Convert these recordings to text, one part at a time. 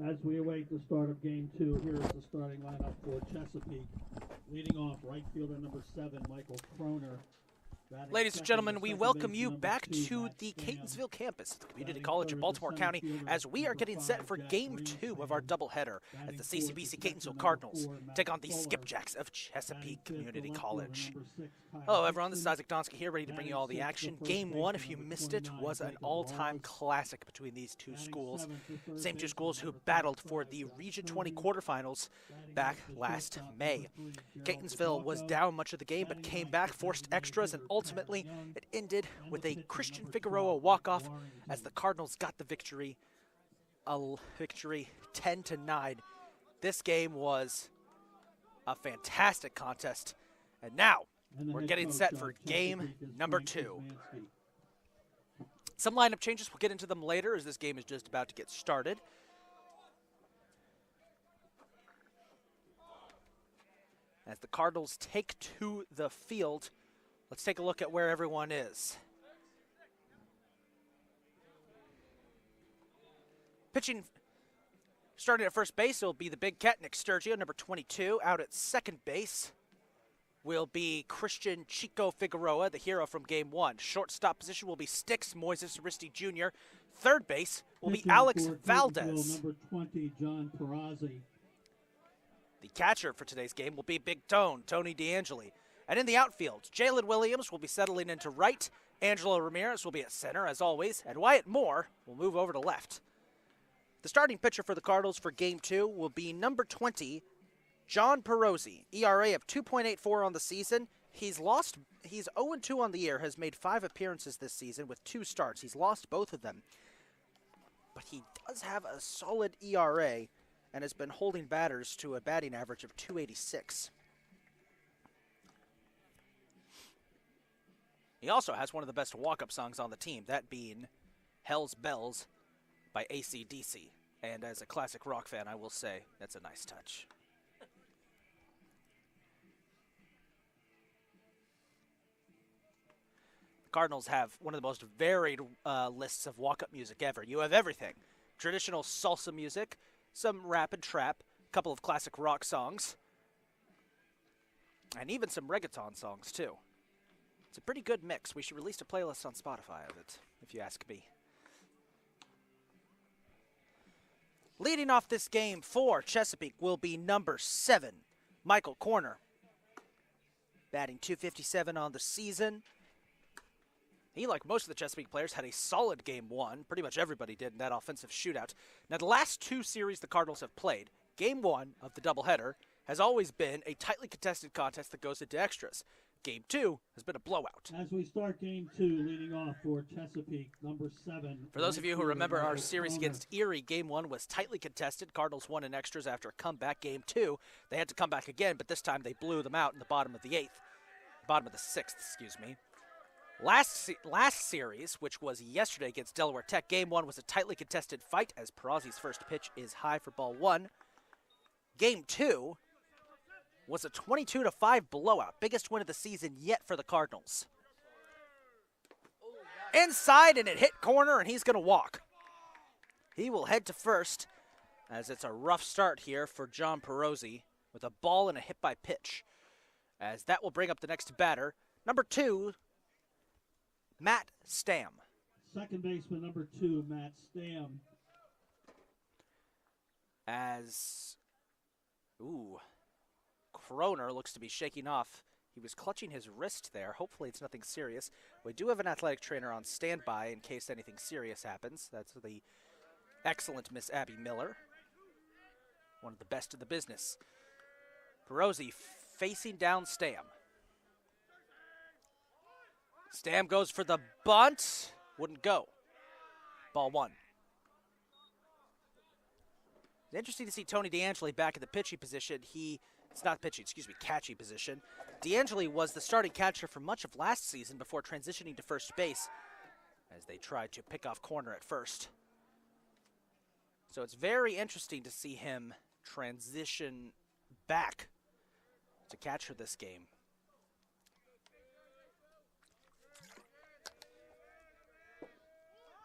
As we await the start of game 2, here is the starting lineup for Chesapeake. Leading off, right fielder number 7, Michael Kroner. Ladies and gentlemen, we welcome you back to the Catonsville campus at the Community College of Baltimore County as we are getting set for Game 2 of our doubleheader as the CCBC Catonsville Cardinals take on the Skipjacks of Chesapeake Community College. Hello everyone, this is Isaac Donski here, ready to bring you all the action. Game 1, if you missed it, was an all-time classic between these two schools. Same two schools who battled for the Region 20 quarterfinals back last May. Catonsville was down much of the game but came back, forced extras, and ultimately, it ended with a Christian Figueroa walk-off as the Cardinals got the victory, a victory 10-9. This game was a fantastic contest, and now we're getting set for game number 2. Some lineup changes, we'll get into them later as this game is just about to get started. As the Cardinals take to the field, let's take a look at where everyone is. Pitching, starting at first base, will be the big cat, Nick Sturgio, number 22. Out at second base will be Christian Chico Figueroa, the hero from Game 1. Shortstop position will be Sticks Moises Aristi Jr. Third base will be Alex Valdez. Number 20, John Perazzi. The catcher for today's game will be Big Tone, Tony DeAngeli. And in the outfield, Jalen Williams will be settling into right, Angelo Ramirez will be at center, as always, and Wyatt Moore will move over to left. The starting pitcher for the Cardinals for Game 2 will be number 20, John Perazzi. ERA of 2.84 on the season. He's 0-2 on the year, has made 5 appearances this season with 2 starts. He's lost both of them. But he does have a solid ERA and has been holding batters to a batting average of 286. He also has one of the best walk-up songs on the team, that being Hell's Bells by AC/DC. And as a classic rock fan, I will say that's a nice touch. The Cardinals have one of the most varied lists of walk-up music ever. You have everything. Traditional salsa music, some rap and trap, a couple of classic rock songs, and even some reggaeton songs, too. It's a pretty good mix. We should release a playlist on Spotify of it, if you ask me. Leading off this game for Chesapeake will be number 7, Michael Kroner. Batting .257 on the season. He, like most of the Chesapeake players, had a solid Game 1. Pretty much everybody did in that offensive shootout. Now, the last 2 series the Cardinals have played, Game 1 of the doubleheader has always been a tightly contested contest that goes into extras. Game 2 has been a blowout. As we start Game 2, leading off for Chesapeake, number 7. For those of you who remember our series against Erie, Game 1 was tightly contested. Cardinals won in extras after a comeback. Game 2, they had to come back again, but this time they blew them out in the bottom of the 6th, excuse me. Last series, which was yesterday against Delaware Tech, Game 1 was a tightly contested fight as Perazzi's first pitch is high for ball 1. Game 2 was a 22-5 blowout, biggest win of the season yet for the Cardinals. Inside, and it hit corner, and he's going to walk. He will head to first, as it's a rough start here for John Perazzi with a ball and a hit by pitch, as that will bring up the next batter, number 2, Matt Stam. Second baseman, number 2, Matt Stam. As, Kroner looks to be shaking off. He was clutching his wrist there. Hopefully it's nothing serious. We do have an athletic trainer on standby in case anything serious happens. That's the excellent Miss Abby Miller. One of the best in the business. Perazzi facing down Stam. Stam goes for the bunt. Wouldn't go. Ball 1. It's interesting to see Tony DeAngeli back in the pitching position. Catching position. DeAngeli was the starting catcher for much of last season before transitioning to first base as they tried to pick off Kroner at first. So it's very interesting to see him transition back to catcher this game.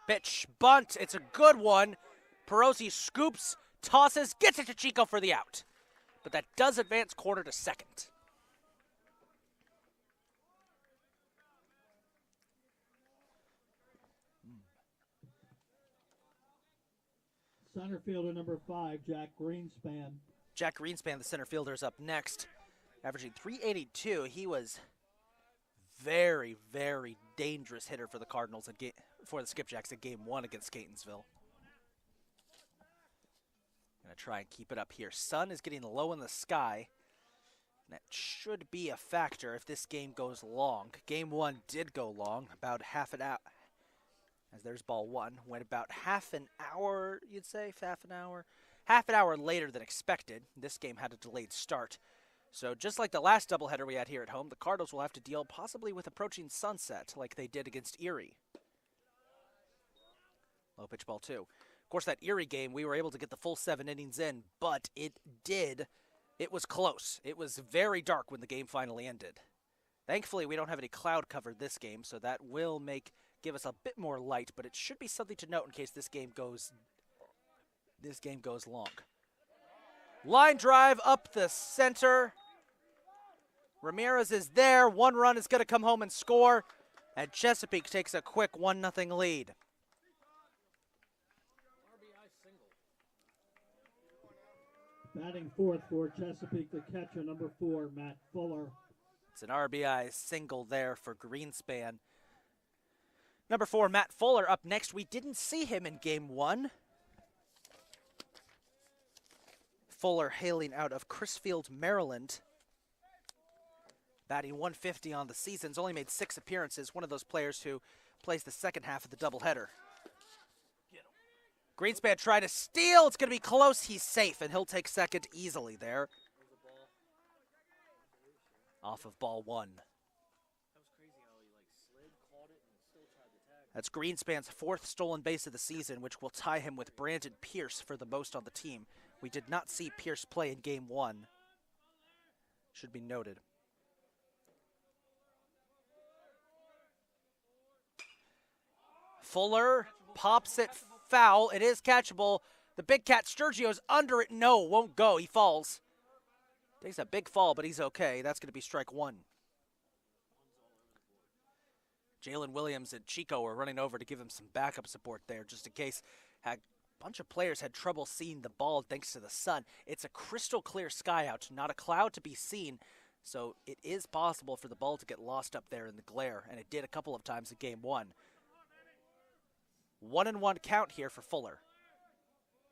Pitch, bunt, it's a good one. Perazzi scoops tosses, gets it to Chico for the out. But that does advance corner to second. Center fielder number 5, Jack Greenspan. Jack Greenspan, the center fielder, is up next, averaging .382. He was very, very dangerous hitter for the Cardinals for the Skipjacks at Game 1 against Catonsville. Gonna try and keep it up here. Sun is getting low in the sky. And that should be a factor if this game goes long. Game 1 did go long, about half an hour. As there's ball 1, went about half an hour, you'd say, half an hour? Half an hour later than expected. This game had a delayed start. So just like the last doubleheader we had here at home, the Cardinals will have to deal possibly with approaching sunset like they did against Erie. Low pitch ball 2. Of course, that Erie game, we were able to get the full 7 innings in, but it was close. It was very dark when the game finally ended. Thankfully, we don't have any cloud cover this game, so that will give us a bit more light, but it should be something to note in case this game goes long. Line drive up the center. Ramirez is there. 1 run is going to come home and score, and Chesapeake takes a quick 1-0 lead. Batting fourth for Chesapeake, the catcher, number 4, Matt Fuller. It's an RBI single there for Greenspan. Number 4, Matt Fuller, up next. We didn't see him in Game 1. Fuller hailing out of Crisfield, Maryland. Batting .150 on the season. He's only made 6 appearances. One of those players who plays the second half of the doubleheader. Greenspan trying to steal. It's going to be close. He's safe, and he'll take second easily there. Off of ball 1. That's Greenspan's 4th stolen base of the season, which will tie him with Brandon Pierce for the most on the team. We did not see Pierce play in Game 1. Should be noted. Fuller pops it foul. It is catchable. The big cat Sturgio's under it. No, won't go. He falls. Takes a big fall, but he's okay. That's going to be strike 1. Jalen Williams and Chico are running over to give him some backup support there, just in case a bunch of players had trouble seeing the ball thanks to the sun. It's a crystal clear sky out, not a cloud to be seen, so it is possible for the ball to get lost up there in the glare, and it did a couple of times in Game 1. 1-1 count here for Fuller.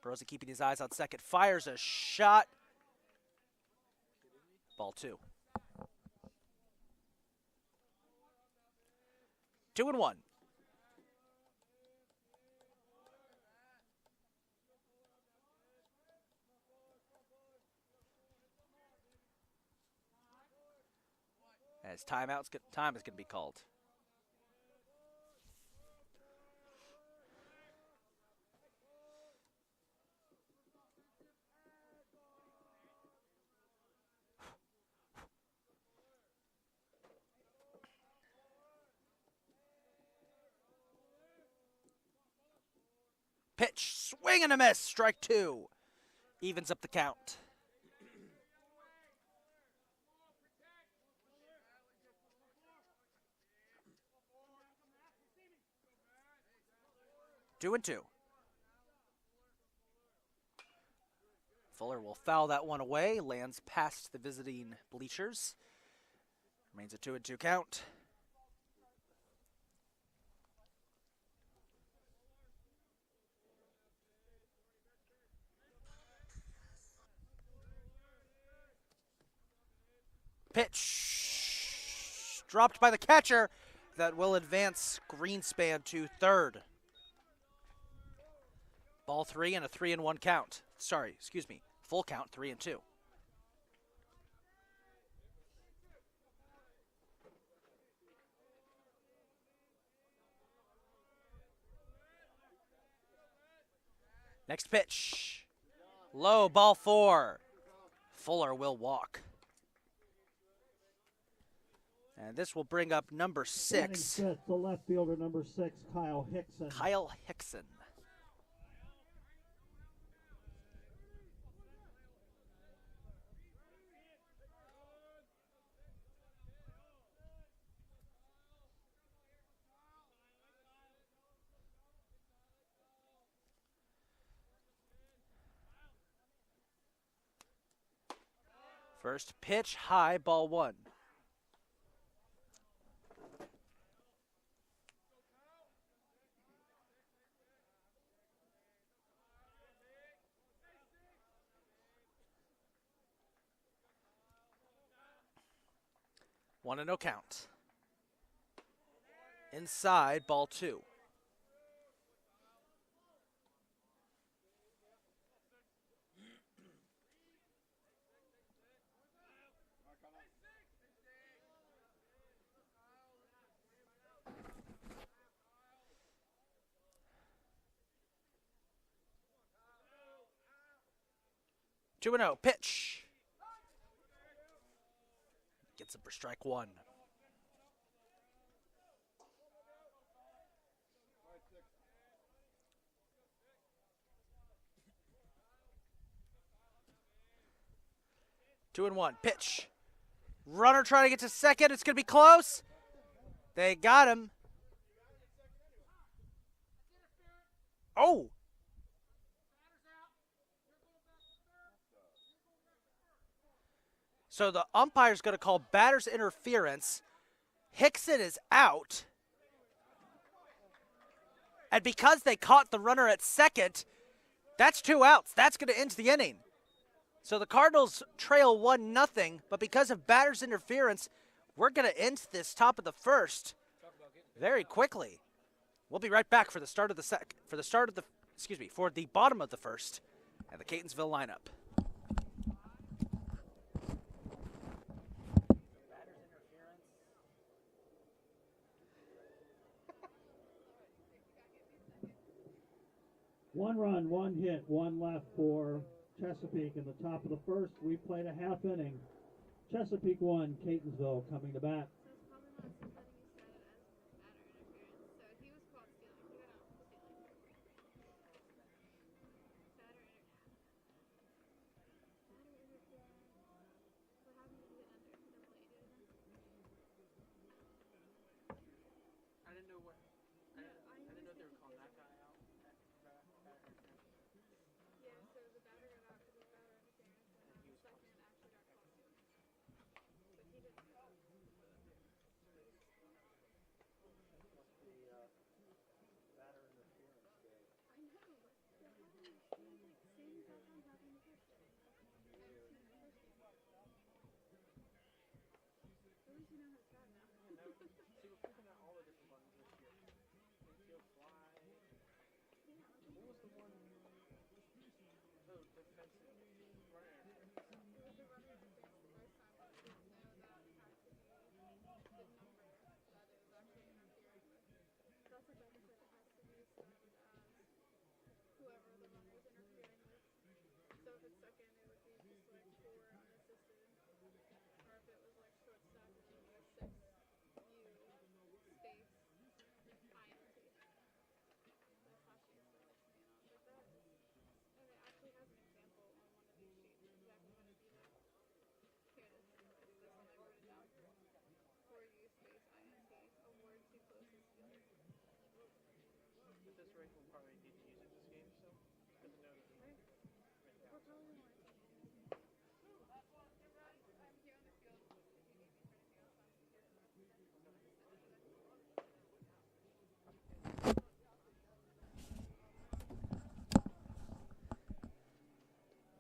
Brozy keeping his eyes on second, fires a shot. Ball 2. 2-1. As time is going to be called. Pitch, swing and a miss, strike 2. Evens up the count. Two and 2. Fuller will foul that one away, lands past the visiting bleachers. Remains a 2-2 count. Pitch dropped by the catcher. That will advance Greenspan to third. Ball 3 and a 3-1 count. Sorry, excuse me. Full count, 3-2. Next pitch. Low, ball 4. Fuller will walk. And this will bring up number 6. The left fielder, number 6, Kyle Hickson. Kyle Hickson. First pitch, high, ball 1. One and no count. Inside, ball 2. Two and 0, pitch. Gets him for strike 1. Two and 1, pitch. Runner trying to get to second. It's going to be close. They got him. Oh. So the umpire's going to call batter's interference. Hickson is out. And because they caught the runner at second, that's 2 outs. That's going to end the inning. So the Cardinals trail 1-0, but because of batter's interference, we're going to end this top of the first very quickly. We'll be right back for the start of the for the bottom of the first and the Catonsville lineup. One run, 1 hit, 1 left for Chesapeake in the top of the first. We played a half inning. Chesapeake 1, Catonsville coming to bat.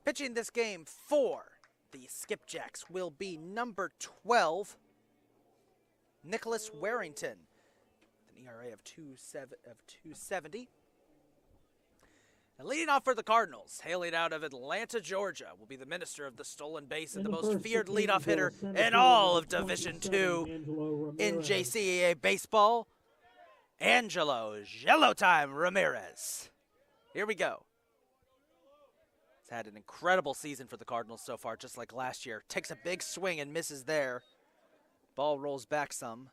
Pitching this game for the Skipjacks will be number 12, Nicholas Warrington, an ERA of 2.70. And leading off for the Cardinals, hailing out of Atlanta, Georgia, will be the minister of the stolen base and the most feared leadoff hitter in all of Division II in JCAA baseball, Angelo Jello Time Ramirez. Here we go. He's had an incredible season for the Cardinals so far, just like last year. Takes a big swing and misses there. Ball rolls back some.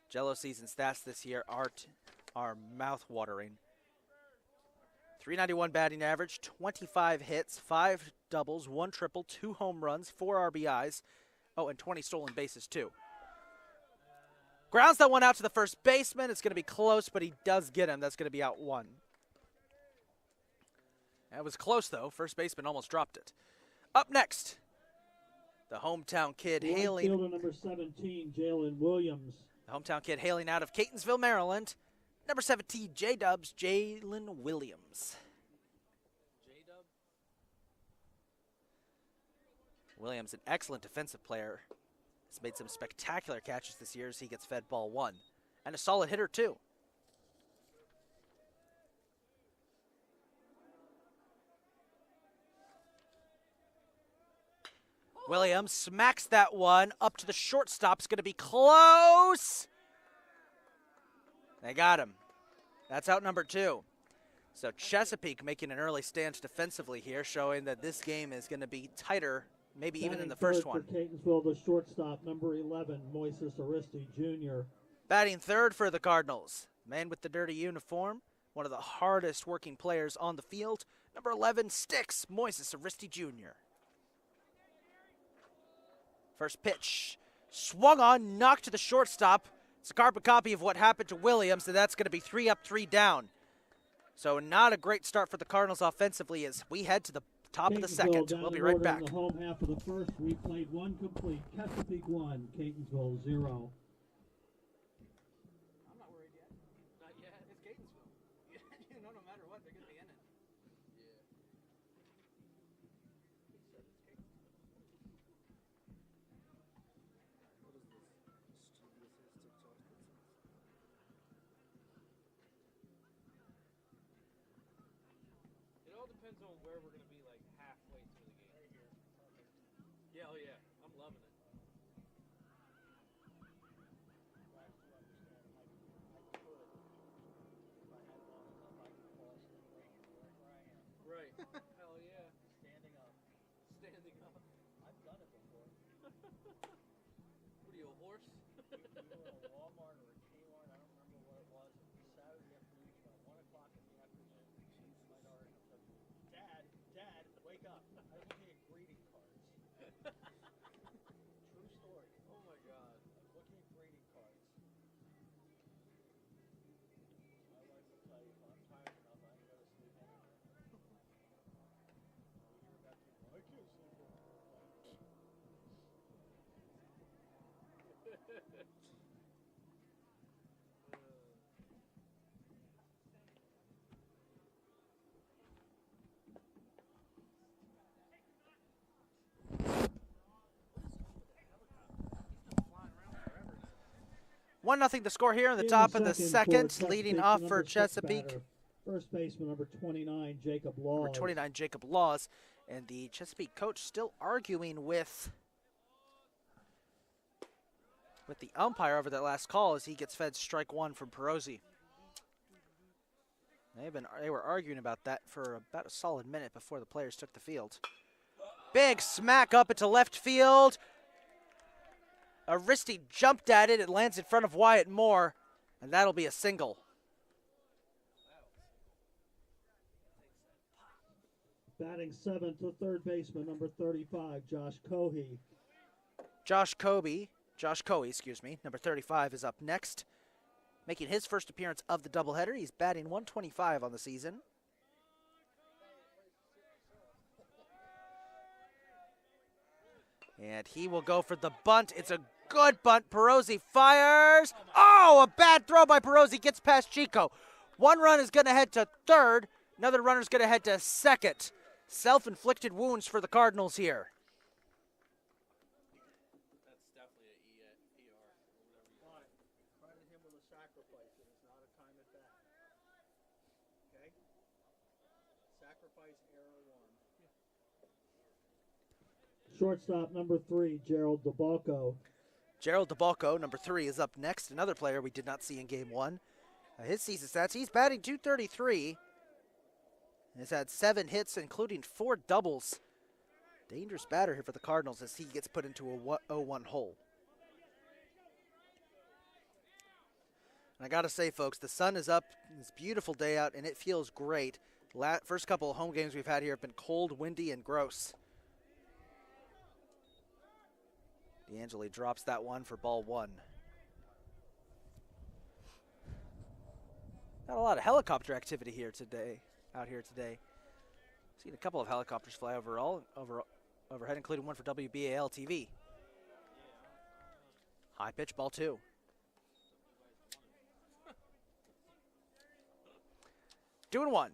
Jello season stats this year are mouth-watering. .391 batting average, 25 hits, 5 doubles, 1 triple, 2 home runs, 4 RBIs. Oh, and 20 stolen bases too. Grounds that one out to the first baseman. It's going to be close, but he does get him. That's going to be out 1. That was close, though. First baseman almost dropped it. Up next, the hometown kid hailing. Fielder number 17, Jalen Williams. The hometown kid hailing out of Catonsville, Maryland. Number 17, J-Dubs, Jalen Williams. Williams, an excellent defensive player, has made some spectacular catches this year as he gets fed ball one. And a solid hitter, too. Williams smacks that one up to the shortstop. It's going to be close. They got him. That's out number 2. So Chesapeake making an early stance defensively here, showing that this game is going to be tighter, maybe even in the first one. For Catonsville, the shortstop, number 11, Moises Aristi Jr. Batting third for the Cardinals. Man with the dirty uniform, one of the hardest working players on the field. Number 11, Sticks, Moises Aristi Jr. First pitch, swung on, knocked to the shortstop. It's a carbon copy of what happened to Williams, and that's going to be 3 up, 3 down. So not a great start for the Cardinals offensively as we head to the top of the second. We'll be right back. In the home half of the first, we played 1 complete. Chesapeake 1, Catonsville 0. I'm not worried yet. Not yet. It's Catonsville. You know, no matter what, they're going to be in it. It all depends on where we're going to be, like, halfway through the game. Right here. Yeah, oh yeah. I'm loving it. Right. Hell yeah. Standing up. Standing up. I've done it before. What are you, a horse? We were at a Walmart or a Kmart. I don't remember what it was. Saturday afternoon, about 1 o'clock in the afternoon. My daughter said, Dad, wake up. I was looking at greeting cards. True story. Oh my God. I was looking at greeting cards. My wife will tell you if I'm tired enough, I can go to sleep anywhere. You're about to, I can't sleep over. One nothing the score here in the top of the second, leading off for Chesapeake. First baseman, number 29, Jacob Laws. Number 29, Jacob Laws. And the Chesapeake coach still arguing with the umpire over that last call as he gets fed strike 1 from Perosi. They were arguing about that for about a solid minute before the players took the field. Big smack up into left field. Aristi jumped at it. It lands in front of Wyatt Moore, and that'll be a single. Batting 7th, the third baseman, number 35, Josh Cohey. Josh Cohey, number 35 is up next. Making his first appearance of the doubleheader. He's batting 125 on the season. And he will go for the bunt. It's a good bunt. Perosi fires. Oh, a bad throw by Perosi. Gets past Chico. One run is going to head to third. Another runner is going to head to second. Self-inflicted wounds for the Cardinals here. That's definitely an ER or whatever. Credit him with a sacrifice. It is not a time at bat. Okay? Sacrifice error 1. Shortstop number 3, Gerald DeBalco. Gerald DeBalco, number 3, is up next. Another player we did not see in Game 1. His season stats, he's batting .233. He's had 7 hits, including 4 doubles. Dangerous batter here for the Cardinals as he gets put into a 0-1 hole. And I got to say, folks, the sun is up. It's a beautiful day out, and it feels great. First couple of home games we've had here have been cold, windy, and gross. DeAngeli drops that one for ball 1. Not a lot of helicopter activity here today, out here today. Seen a couple of helicopters fly overhead, including one for WBAL TV. High pitch, ball 2. Doing 1.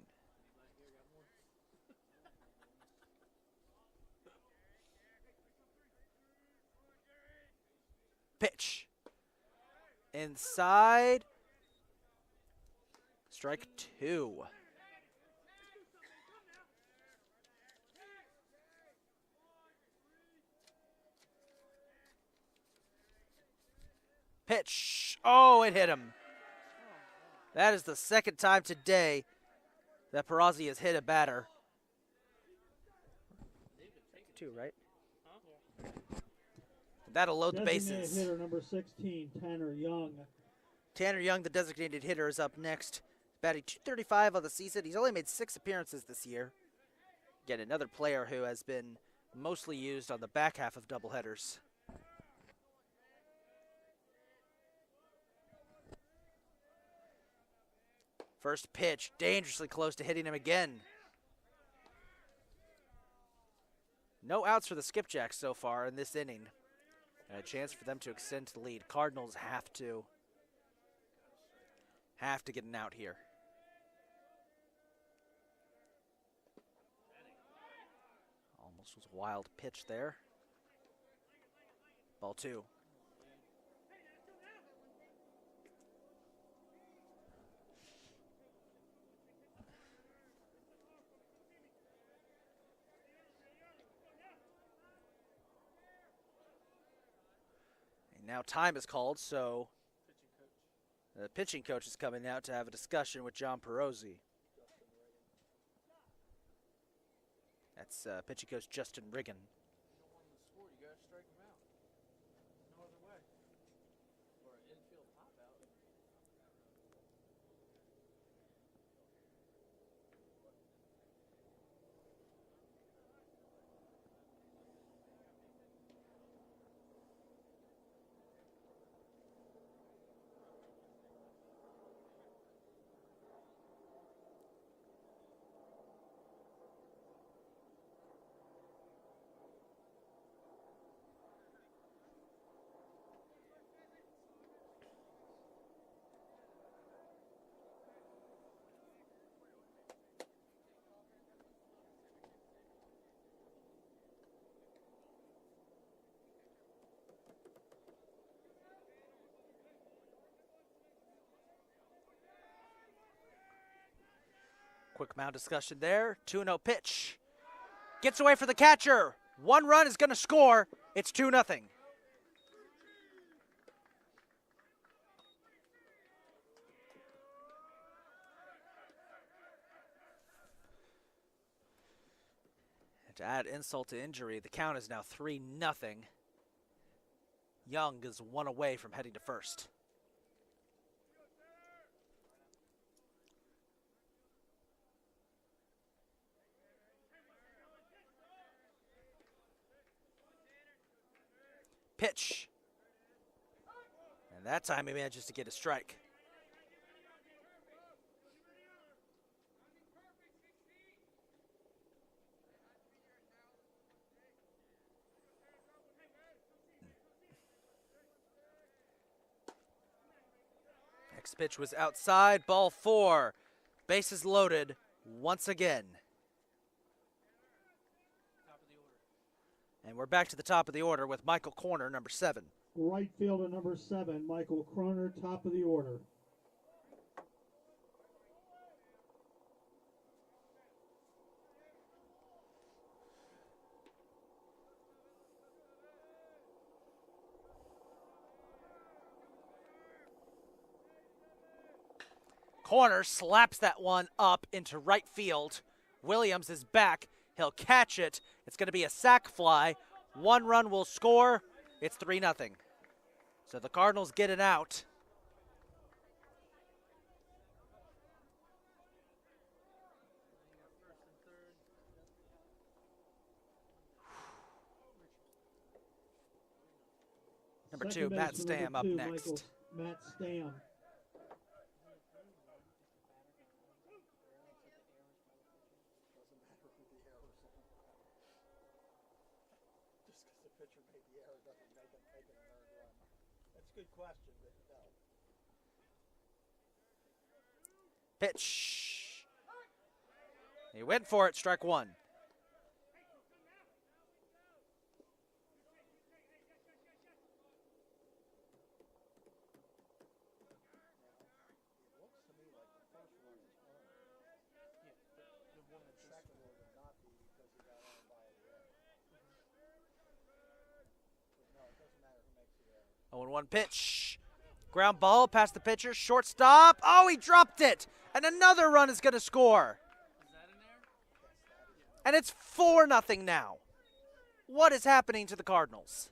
Pitch. Inside. Strike 2. Pitch. Oh, it hit him. That is the second time today that Perazzi has hit a batter. 2, right? That'll load the bases. Hitter number 16, Tanner Young. Tanner Young, the designated hitter, is up next. Batting .235 on the season. He's only made 6 appearances this year. Again, another player who has been mostly used on the back half of doubleheaders. First pitch, dangerously close to hitting him again. No outs for the Skipjacks so far in this inning. And a chance for them to extend the lead. Cardinals have to get an out here. Almost was a wild pitch there. Ball 2. Now time is called, so the pitching coach is coming out to have a discussion with John Perozzi. That's pitching coach Justin Riggin. Quick mound discussion there. 2-0 pitch. Gets away for the catcher. 1 run is going to score. It's 2-0. And to add insult to injury, the count is now 3-0. Young is 1 away from heading to first. Pitch. And that time he manages to get a strike. Next pitch was outside, ball 4. Bases loaded once again. And we're back to the top of the order with Michael Corner, number 7. Right fielder number 7, Michael Croner, top of the order. Corner slaps that one up into right field. Williams is back. He'll catch it. It's going to be a sac fly. 1 run will score. It's 3-0. So the Cardinals get it out. Number 2, Matt Stam up next. Matt Stam. pitcher made the error doesn't make it an earned run. That's a good question, but no. Pitch. He went for it, strike one. It looks to me like the first one is earned. The one The that second one would not be because he got earned by the error. But no, it doesn't matter who makes the error. 0-1 pitch. Ground ball past the pitcher. Shortstop. Oh, he dropped it. And another run is going to score. is that in there? And it's 4-0 now. What is happening to the Cardinals?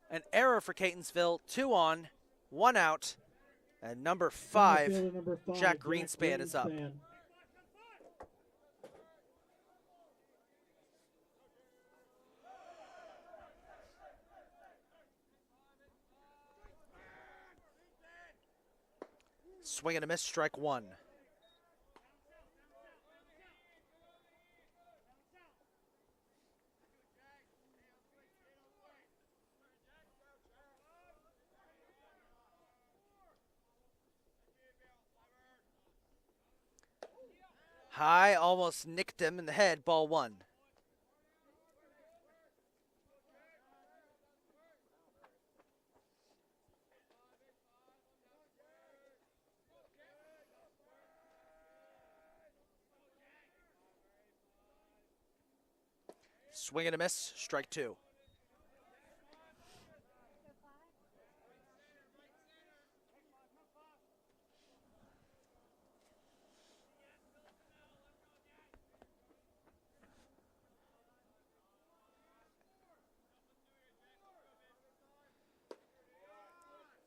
An error for Catonsville. 2 on, 1 out. And number 5, Number five, Jack Greenspan is up. Greenspan. Swing and a miss, strike one. High, almost nicked him in the head, ball one. Swing and a miss, strike two.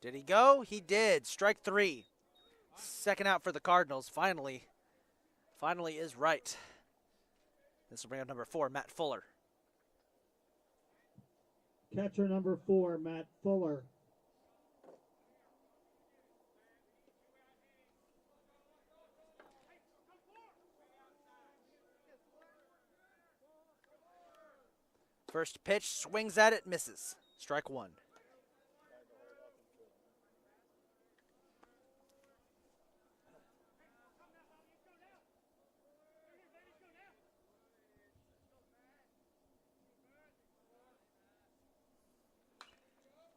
Did he go? He did. Strike three. Second out for the Cardinals. Finally is right. This will bring up number 4, Matt Fuller. Catcher number 4, Matt Fuller. First pitch, swings at it, misses. Strike one.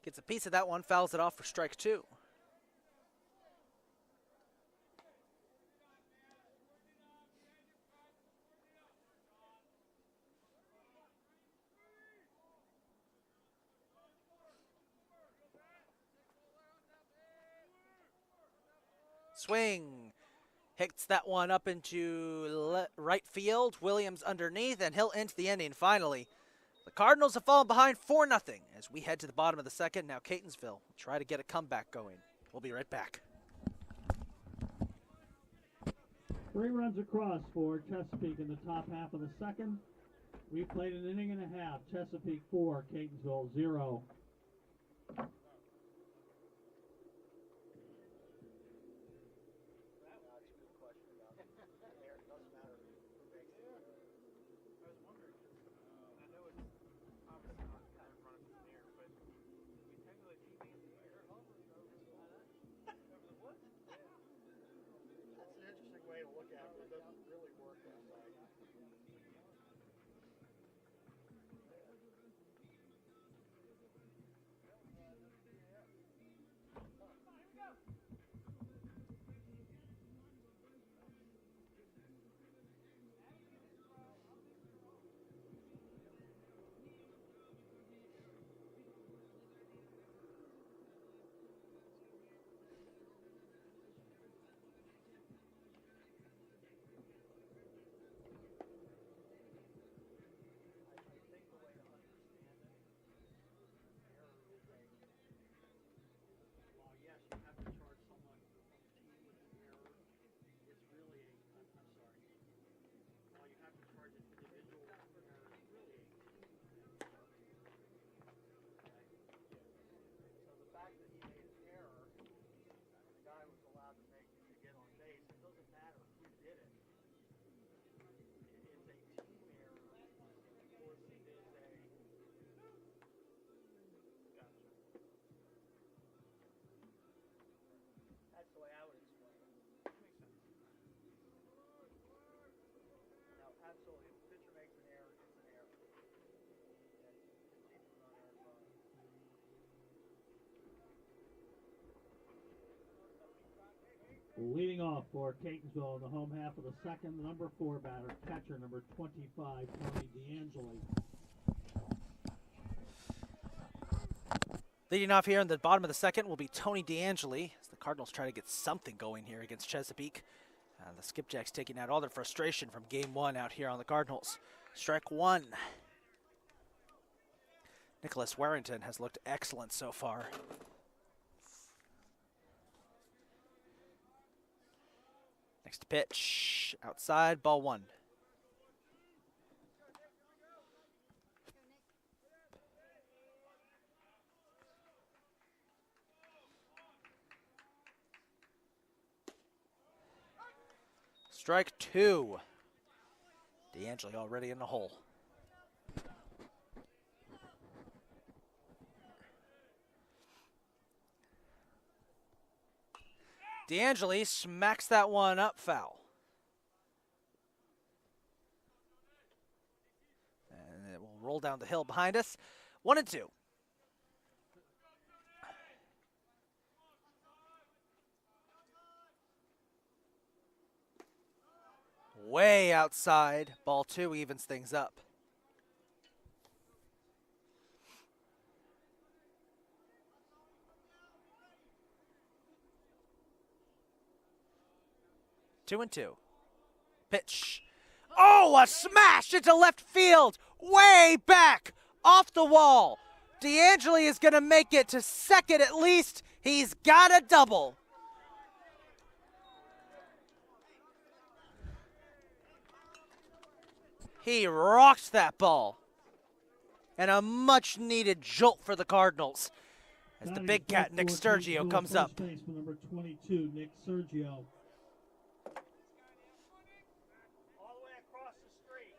Gets a piece of that one, fouls it off for strike two. Swing. Hits that one up into right field. Williams underneath, and he'll end the inning finally. The Cardinals have fallen behind 4-0 as we head to the bottom of the second. Now Catonsville will try to get a comeback going. We'll be right back. 3 runs across for Chesapeake in the top half of the second. We played an inning and a half. Chesapeake 4, Catonsville 0. Way to look at it, but it doesn't really work that way. Leading off for Catonsville in the home half of the second, the number 4 batter, catcher number 25, Tony D'Angeli. Leading off here in the bottom of the second will be Tony D'Angeli as the Cardinals try to get something going here against Chesapeake. The Skipjacks taking out all their frustration from game 1 out here on the Cardinals. Strike 1. Nicholas Warrington has looked excellent so far. Next pitch, outside, ball 1. Strike 2. D'Angeli already in the hole. D'Angeli smacks that one up foul. And it will roll down the hill behind us. 1-2. Way outside. Ball 2 evens things up. Two and two. Pitch. Oh, a smash into left field. Way back. Off the wall. D'Angeli is going to make it to second at least. He's got a double. He rocked that ball. And a much-needed jolt for the Cardinals as the big cat, Nick Sturgio, comes up. Baseman number 22, Nick Sturgio. All the way across the street.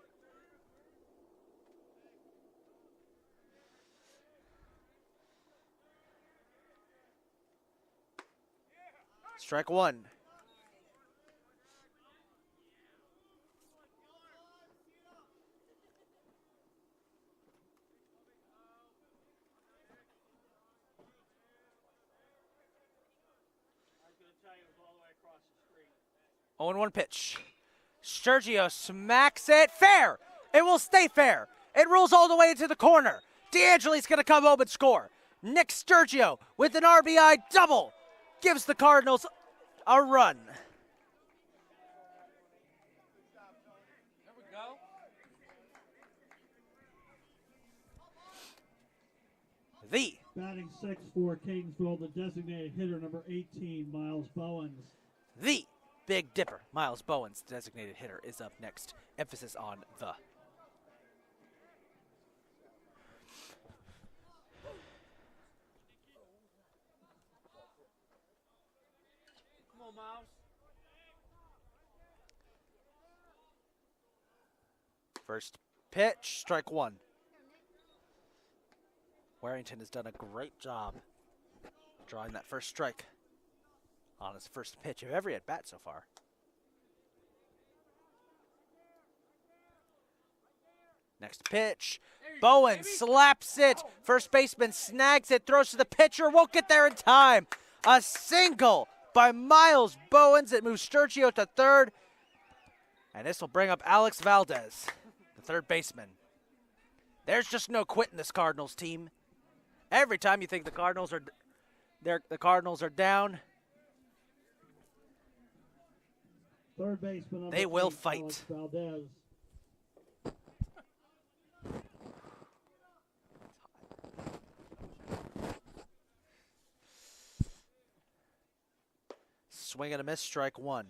Strike 1. I was going to tell you it was all the way across the street. 0-1 pitch. Sturgio smacks it. Fair. It will stay fair. It rolls all the way into the corner. D'Angeli's going to come home and score. Nick Sturgio with an RBI double gives the Cardinals a run. There we go. The Batting 6 for Catonsville, the designated hitter number 18, Miles Bowens. Big Dipper, Miles Bowens, designated hitter, is up next. Emphasis on the. Come on, Miles. First pitch, strike 1. Warrington has done a great job drawing that first strike on his first pitch of every at-bat so far. Next pitch, Bowen slaps it. First baseman snags it, throws to the pitcher, won't get there in time. A single by Miles Bowens. It moves Sturgio to third. And this will bring up Alex Valdez, the third baseman. There's just no quit in this Cardinals team. Every time you think the Cardinals are down, Third baseman number they will 8, fight. Alex Valdez. Swing and a miss, strike 1.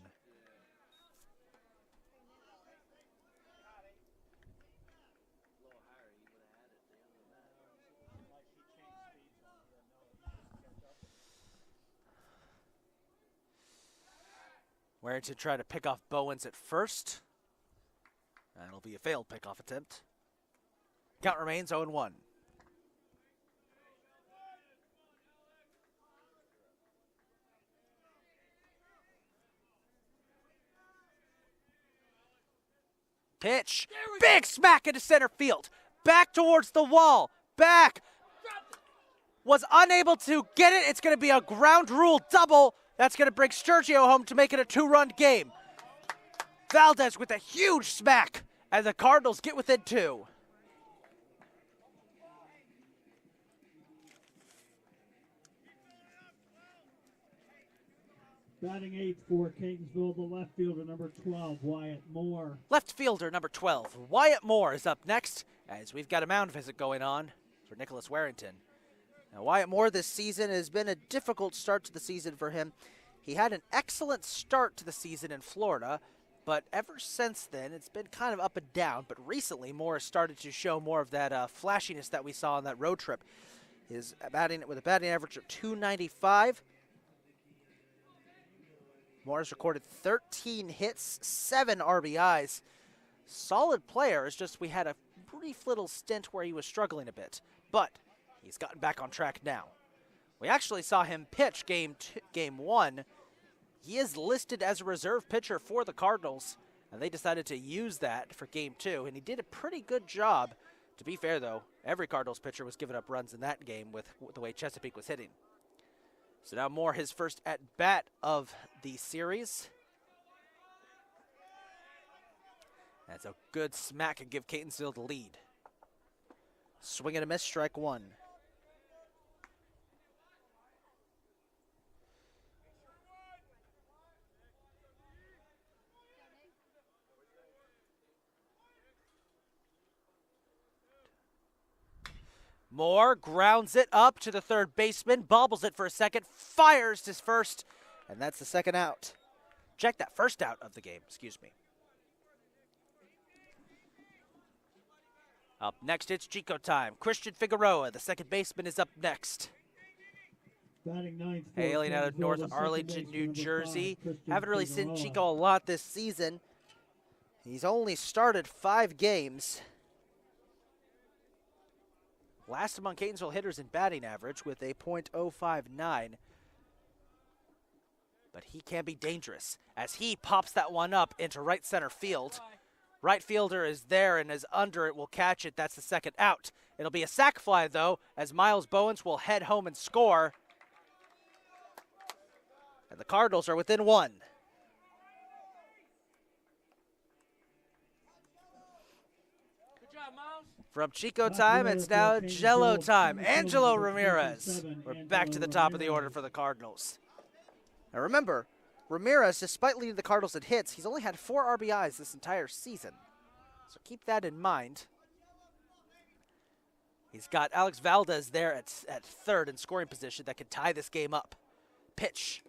Warrington tried to pick off Bowens at first. And it'll be a failed pickoff attempt. Count remains 0-1. Pitch. Big smack into center field. Back towards the wall. Back. Was unable to get it. It's going to be a ground rule double That's going to bring Sturgio home to make it a 2-run game. Valdez with a huge smack, and the Cardinals get within 2. Batting 8th for Catonsville, the left fielder, number 12, Wyatt Moore. Left fielder number 12, Wyatt Moore, is up next, as we've got a mound visit going on for Nicholas Warrington. Now, Wyatt Moore this season has been a difficult start to the season for him. He had an excellent start to the season in Florida, but ever since then, it's been kind of up and down. But recently, Moore has started to show more of that flashiness that we saw on that road trip. His batting with a batting average of .295. Moore's recorded 13 hits, 7 RBIs. Solid player. It's just we had a brief little stint where he was struggling a bit, but he's gotten back on track now. We actually saw him pitch game 1. He is listed as a reserve pitcher for the Cardinals, and they decided to use that for game 2, and he did a pretty good job. To be fair, though, every Cardinals pitcher was giving up runs in that game with the way Chesapeake was hitting. So now Moore, his first at-bat of the series. That's a good smack and give Catonsville the lead. Swing and a miss, strike 1. Moore grounds it up to the third baseman, bobbles it for a second, fires to first, and that's the second out. Check that first out of the game, excuse me. Up next, it's Chico time. Christian Figueroa, the second baseman, is up next. Batting 9th. Hailing out of North Arlington, New Jersey. Haven't really seen Chico a lot this season. He's only started 5 games. Last among Catonsville hitters in batting average with a .059. But he can be dangerous as he pops that one up into right center field. Right fielder is there and is under it, will catch it. That's the second out. It'll be a sac fly, though, as Miles Bowens will head home and score. And the Cardinals are within 1. Good job, Miles. From Chico time, it's now Jello time. Angelo Ramirez. We're back to the top of the order for the Cardinals. Now remember, Ramirez, despite leading the Cardinals in hits, he's only had 4 RBIs this entire season. So keep that in mind. He's got Alex Valdez there at third in scoring position that could tie this game up. Pitch.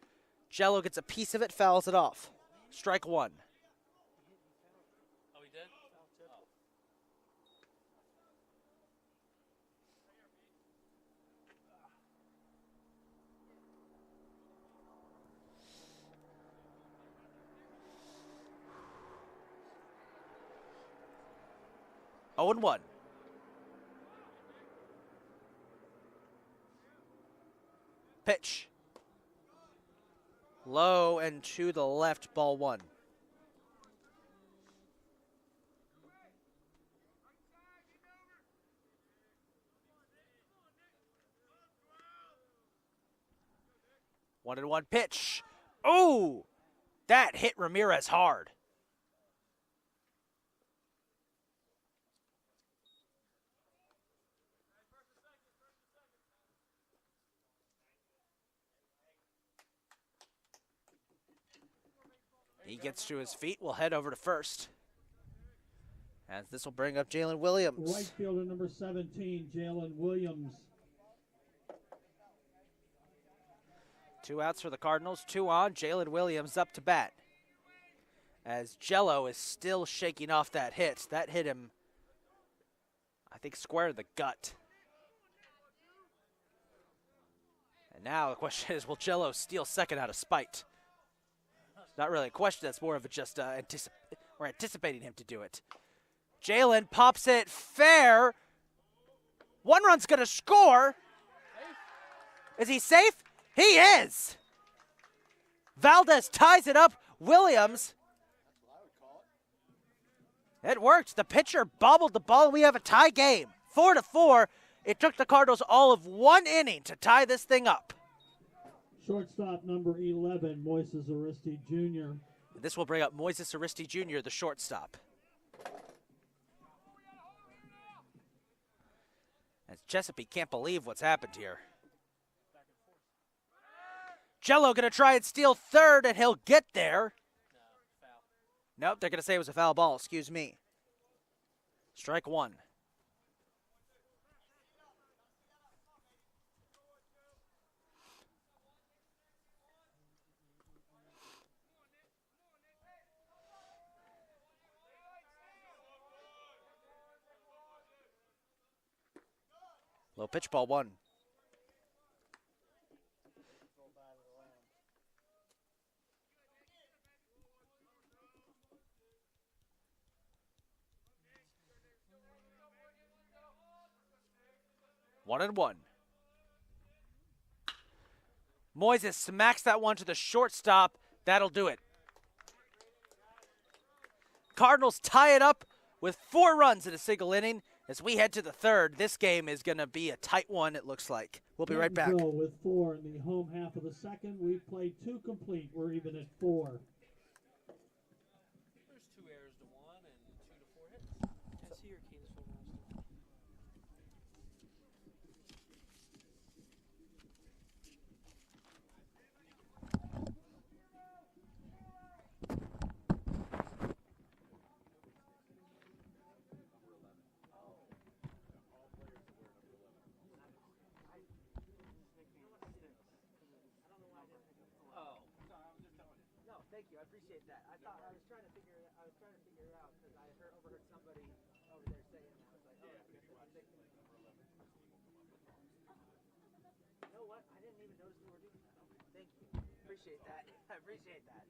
Jello gets a piece of it, fouls it off. Strike 1. Oh, he did? Oh. 0-1. Pitch. Low and to the left, ball 1. One and 1 pitch. Oh, that hit Ramirez hard. He gets to his feet, will head over to first. As this will bring up Jalen Williams. Right fielder number 17, Jalen Williams. 2 outs for the Cardinals, 2 on. Jalen Williams up to bat. As Jello is still shaking off that hit. That hit him, I think, square in the gut. And now the question is, will Jello steal second out of spite? Not really a question, that's more of a just we're anticipating him to do it. Jalen pops it fair. 1 run's gonna score. Is he safe? He is. Valdez ties it up. Williams. It worked. The pitcher bobbled the ball, and we have a tie game. 4-4. It took the Cardinals all of 1 inning to tie this thing up. Shortstop number 11, Moises Aristi Jr. This will bring up Moises Aristi Jr., the shortstop. As Chesapeake can't believe what's happened here. Jello gonna try and steal third, and he'll get there. No, foul. Nope, they're gonna say it was a foul ball, excuse me. Strike one. Low pitch, ball one. One and one. Moises smacks that one to the shortstop. That'll do it. Cardinals tie it up with 4 runs in a single inning. As we head to the third, this game is going to be a tight one, it looks like. We'll be right back. Catonsville with 4 in the home half of the second. We've played 2 complete. We're even at 4. There's 2 errors to 1 and 2 to 4 hits. Tennessee or Catonsville Master? Oh. No, thank you. I appreciate that. I was trying to figure it out because I overheard somebody over there saying that. I was like, oh, you know what? I didn't even notice we were doing that. Thank you. Appreciate that. I appreciate that.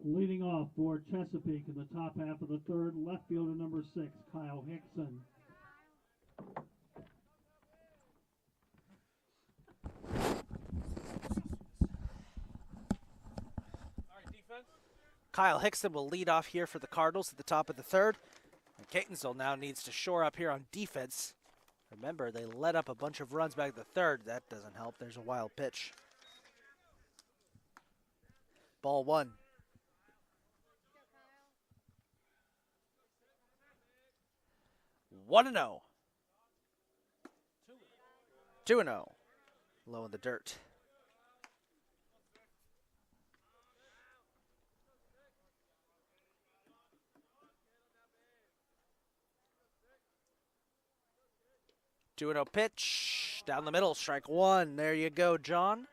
Leading off for Chesapeake in the top half of the third, left fielder number 6, Kyle Hickson. Alright, defense. Kyle Hickson will lead off here for the Cardinals at the top of the third. And Catonsville now needs to shore up here on defense. Remember, they let up a bunch of runs back to the third. That doesn't help. There's a wild pitch. Ball one. 1-0. 2-0. Low in the dirt. Two and 0 pitch down the middle, strike one. There you go, John.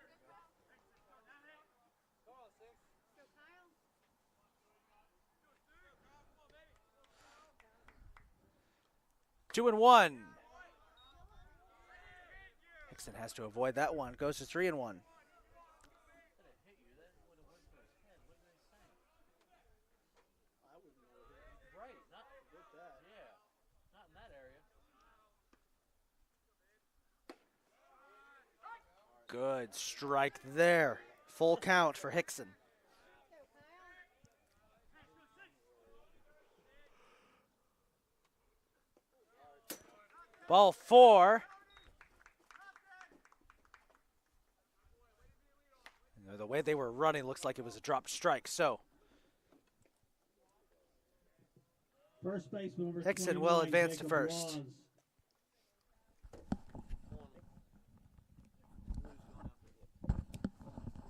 Two and 1. Hickson has to avoid that one. Goes to 3 and 1. Right, not with that. Yeah, not in that area. Good strike there. Full count for Hickson. Ball 4. And the way they were running looks like it was a dropped strike. So First baseman number Hickson 29, will advance to Jacob first. Laws.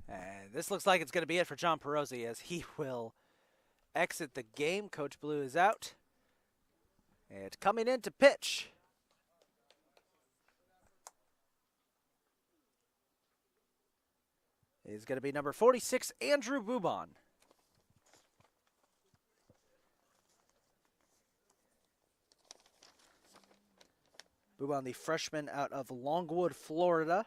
And this looks like it's going to be it for John Perosi as he will exit the game. Coach Blue is out. And coming in to pitch, is going to be number 46, Andrew Bubon. Bubon, the freshman out of Longwood, Florida.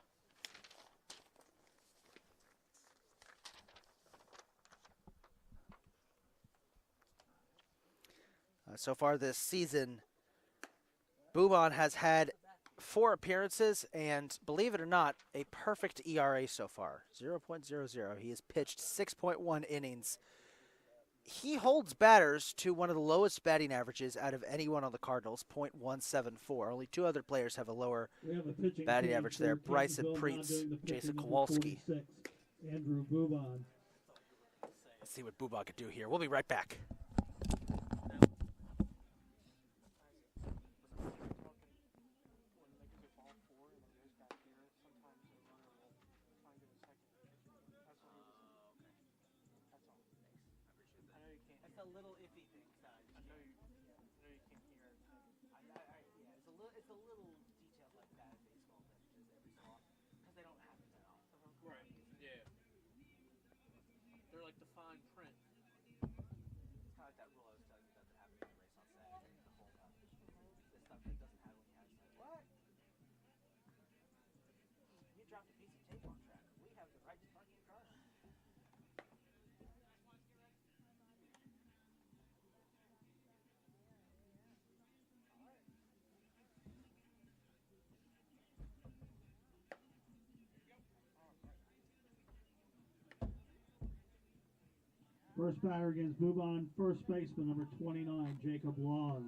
So far this season, Bubon has had 4 appearances and, believe it or not, a perfect ERA so far, 0.00. He has pitched 6.1 innings. He holds batters to one of the lowest batting averages out of anyone on the Cardinals, .174. Only 2 other players have a lower batting average there, Bryson Preetz, Jason Kowalski. Andrew Bubon. Let's see what Bubon can do here. We'll be right back. A little iffy thing, I know you can't hear. It's a little detailed like that in baseball messages every so often because they don't have it that often. Right. Yeah. They're like the fine print. It's kind of like that rule I was telling you about that happened in the race on Saturday. The whole the stuff that doesn't have when you have Saturday. What? You dropped a piece of tape on track. We have the right to park your car. First batter against Bubon, first baseman, number 29, Jacob Laws.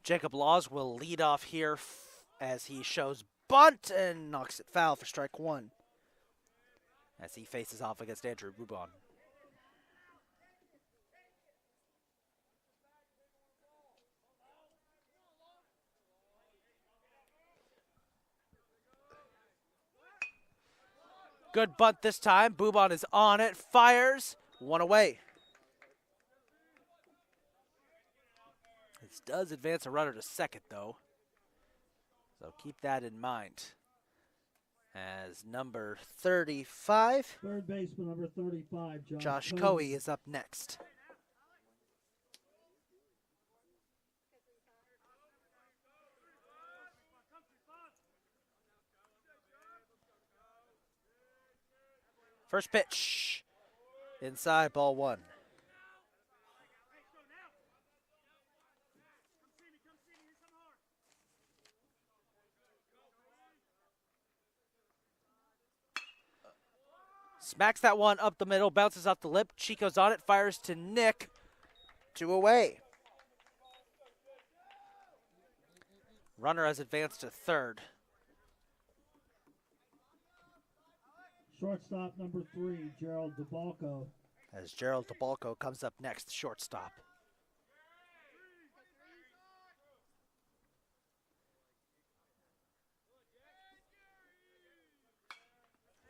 Jacob Laws will lead off here as he shows bunt and knocks it foul for strike 1 as he faces off against Andrew Bubon. Good bunt this time. Bubon is on it, fires, 1 away. This does advance a runner to second, though. So keep that in mind. As number 35, third baseman, number 35, Josh Coey is up next. First pitch, inside, ball 1. Smacks that one up the middle, bounces off the lip. Chico's on it, fires to Nick. 2 away. Runner has advanced to third. Shortstop, number 3, Gerald DeBalco. As Gerald DeBalco comes up next, shortstop.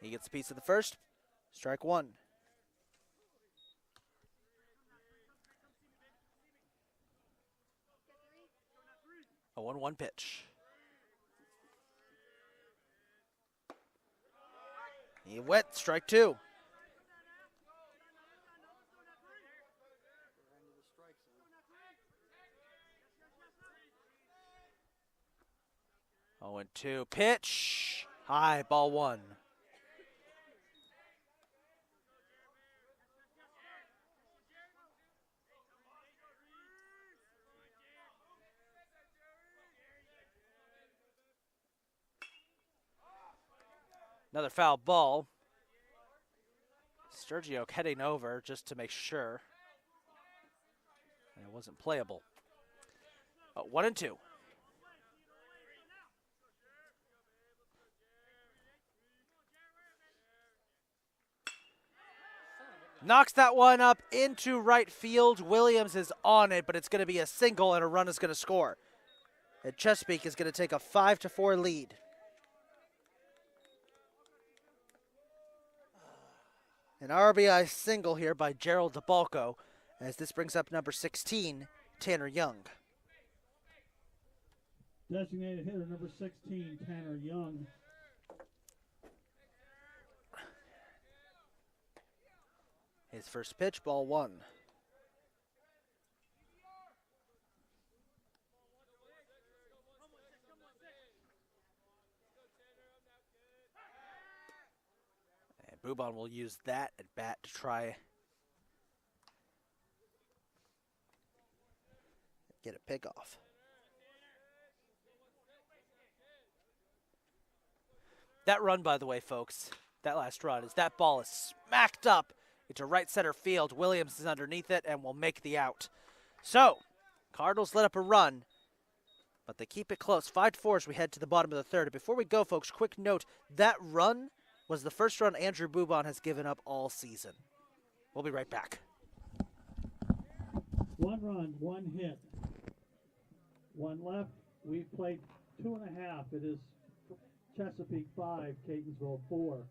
He gets a piece of the first. Strike 1. A 1-1 pitch. He went, strike 2. Oh, and 2 pitch. High, ball 1. Another foul ball. Sturgio heading over just to make sure. And it wasn't playable. 1 and 2. Knocks that one up into right field. Williams is on it, but it's going to be a single and a run is going to score. And Chesapeake is going to take a 5-4 lead. An RBI single here by Gerald DeBalco, as this brings up number 16, Tanner Young. Designated hitter number 16, Tanner Young. His first pitch, ball 1. And Boubon will use that at bat to try get a pick off. That run, by the way, folks, that last run, is that ball is smacked up into right center field. Williams is underneath it and will make the out. So, Cardinals let up a run, but they keep it close. 5-4 as we head to the bottom of the third. Before we go, folks, quick note, that run was the first run Andrew Boubon has given up all season. We'll be right back. 1 run, 1 hit. 1 left. We've played 2.5. It is Chesapeake 5, Catonsville 4.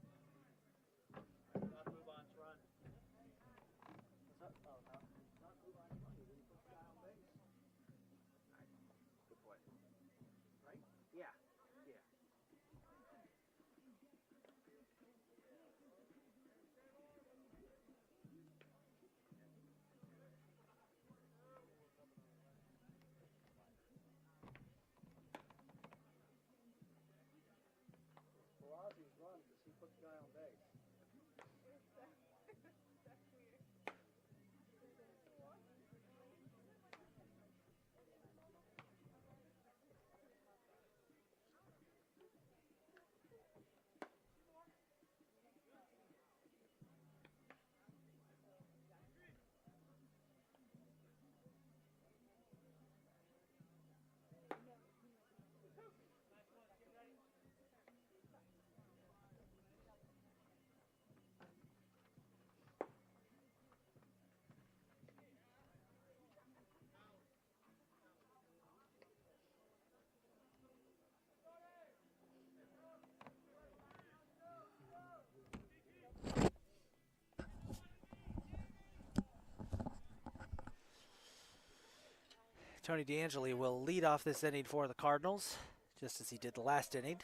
Tony DeAngeli will lead off this inning for the Cardinals, just as he did the last inning.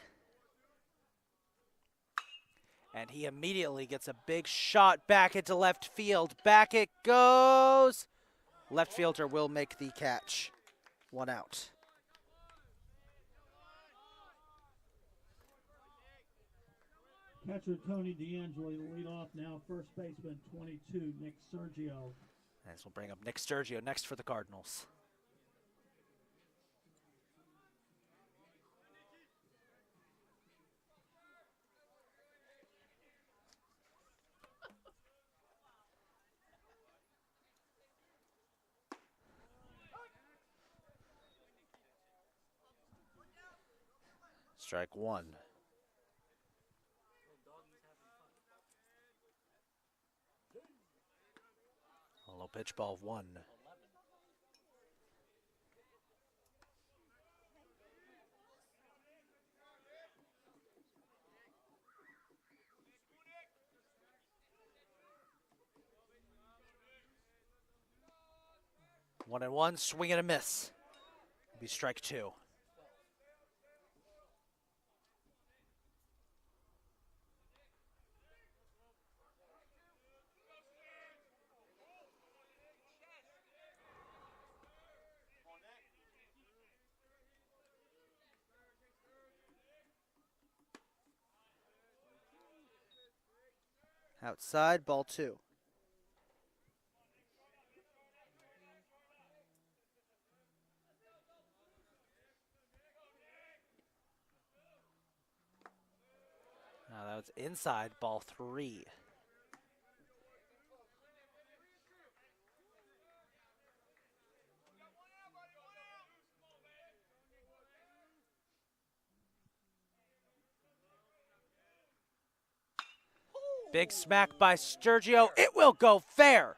And he immediately gets a big shot back into left field. Back it goes. Left fielder will make the catch. 1 out. Catcher Tony DeAngeli will lead off now. First baseman 22, Nick Sergio. And this will bring up Nick Sturgio next for the Cardinals. Strike 1. A low pitch, ball 1. One and one, swing and a miss. It'll be strike 2. Outside, ball 2. Now that was inside, ball 3. Big smack by Sturgio. It will go fair.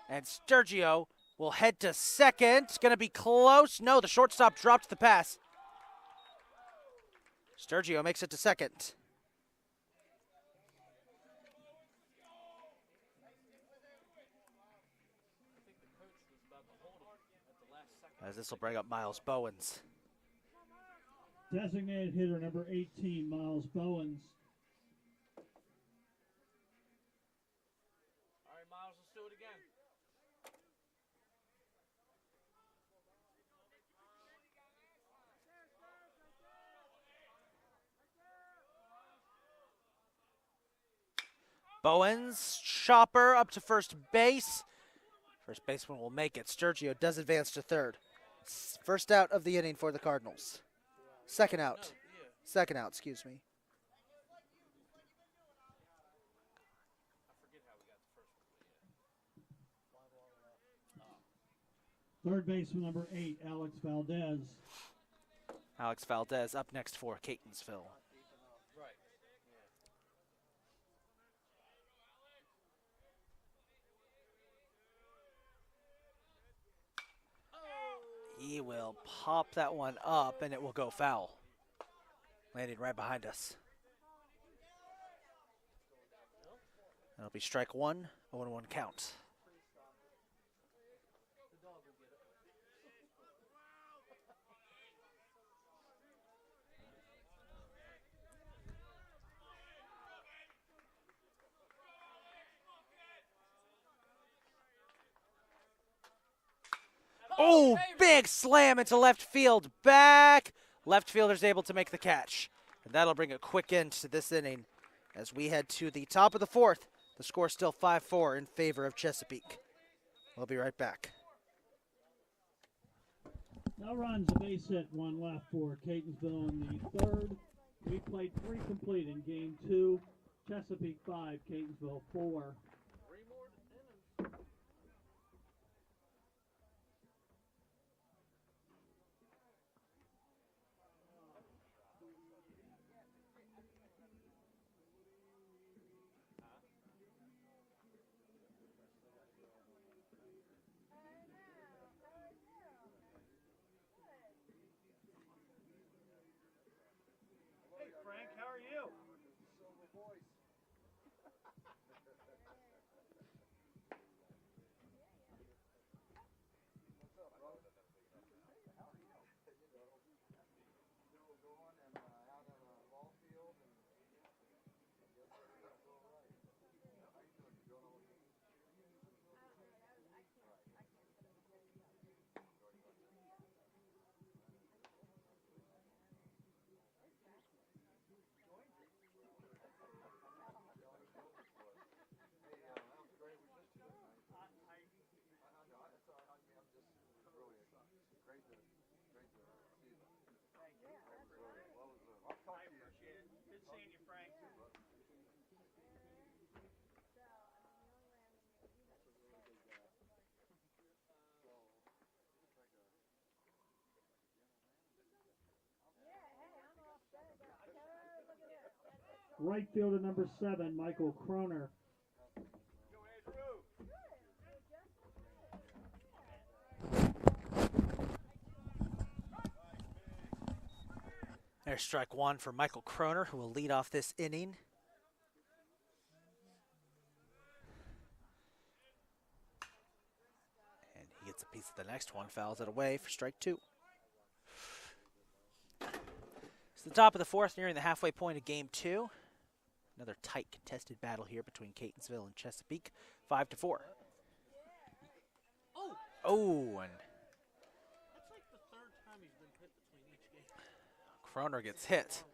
And Sturgio will head to second. It's going to be close. No, the shortstop dropped the pass. Sturgio makes it to second. as this will bring up Miles Bowens. Designated hitter number 18, Miles Bowens. All right, Miles, let's do it again. Bowens, chopper up to first base. First baseman will make it. Sturgio does advance to third. First out of the inning for the Cardinals. Second out. No, yeah. Second out, excuse me. I forget how we got the first one. Third baseman number 8, Alex Valdez. Alex Valdez up next for Catonsville. Right. He will pop that one up, and it will go foul. Landing right behind us. That'll be strike one, 0-1 count. Oh, big slam into left field. Back. Left fielder's able to make the catch. And that'll bring a quick end to this inning as we head to the top of the fourth. The score still 5-4 in favor of Chesapeake. We'll be right back. No runs, a base hit, one left for Catonsville in the third. We played 3 complete in game 2. Chesapeake 5, Catonsville 4. 3 more innings. Hey, Frank, how are you? I appreciate it. Good seeing you, Frank. Right fielder number 7, Michael Kroner. There's strike one for Michael Kroner, who will lead off this inning. And he gets a piece of the next one, fouls it away for strike 2. It's the top of the fourth, nearing the halfway point of game 2. Another tight contested battle here between Catonsville and Chesapeake, 5-4. Oh, and That's like the 3rd time he's been hit between each game. Kroner gets hit.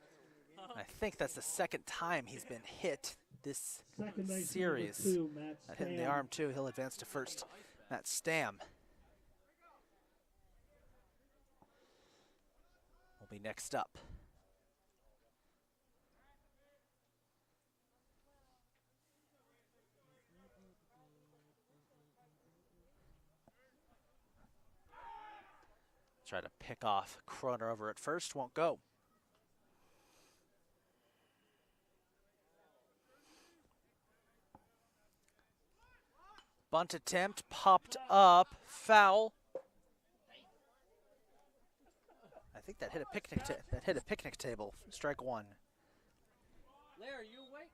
I think that's the 2nd time he's been hit this Second baseman series. number 2, Matt That hit in the Stam. arm too. He'll advance to first. Matt Stam will be next up. Try to pick off Kroner over at first. Won't go. Bunt attempt popped up, foul. I think that hit a picnic table. Strike 1. Larry, are you awake?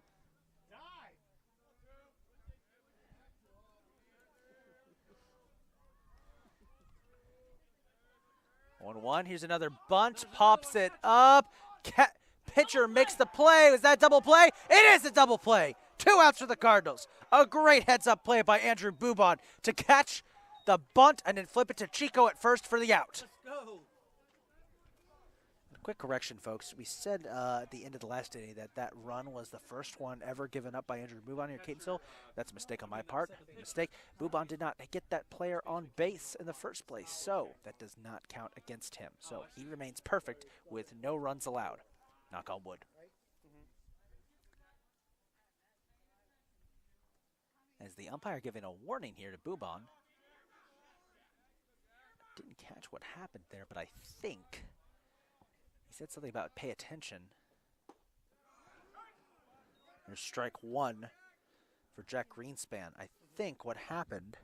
1-1. Here's another bunt. Pops it up. Pitcher makes the play. Was that double play? It is a double play. 2 outs for the Cardinals. A great heads-up play by Andrew Bubon to catch the bunt and then flip it to Chico at first for the out. Let's go. Quick correction, folks. We said at the end of the last inning that run was the first one ever given up by Andrew Bubon here at Catonsville. That's a mistake on my part. Mistake. Bubon did not get that player on base in the first place, so that does not count against him. So he remains perfect with no runs allowed. Knock on wood. As the umpire giving a warning here to Bubon. Didn't catch what happened there, but I think he said something about pay attention. There's strike 1 for Jack Greenspan. I think what happened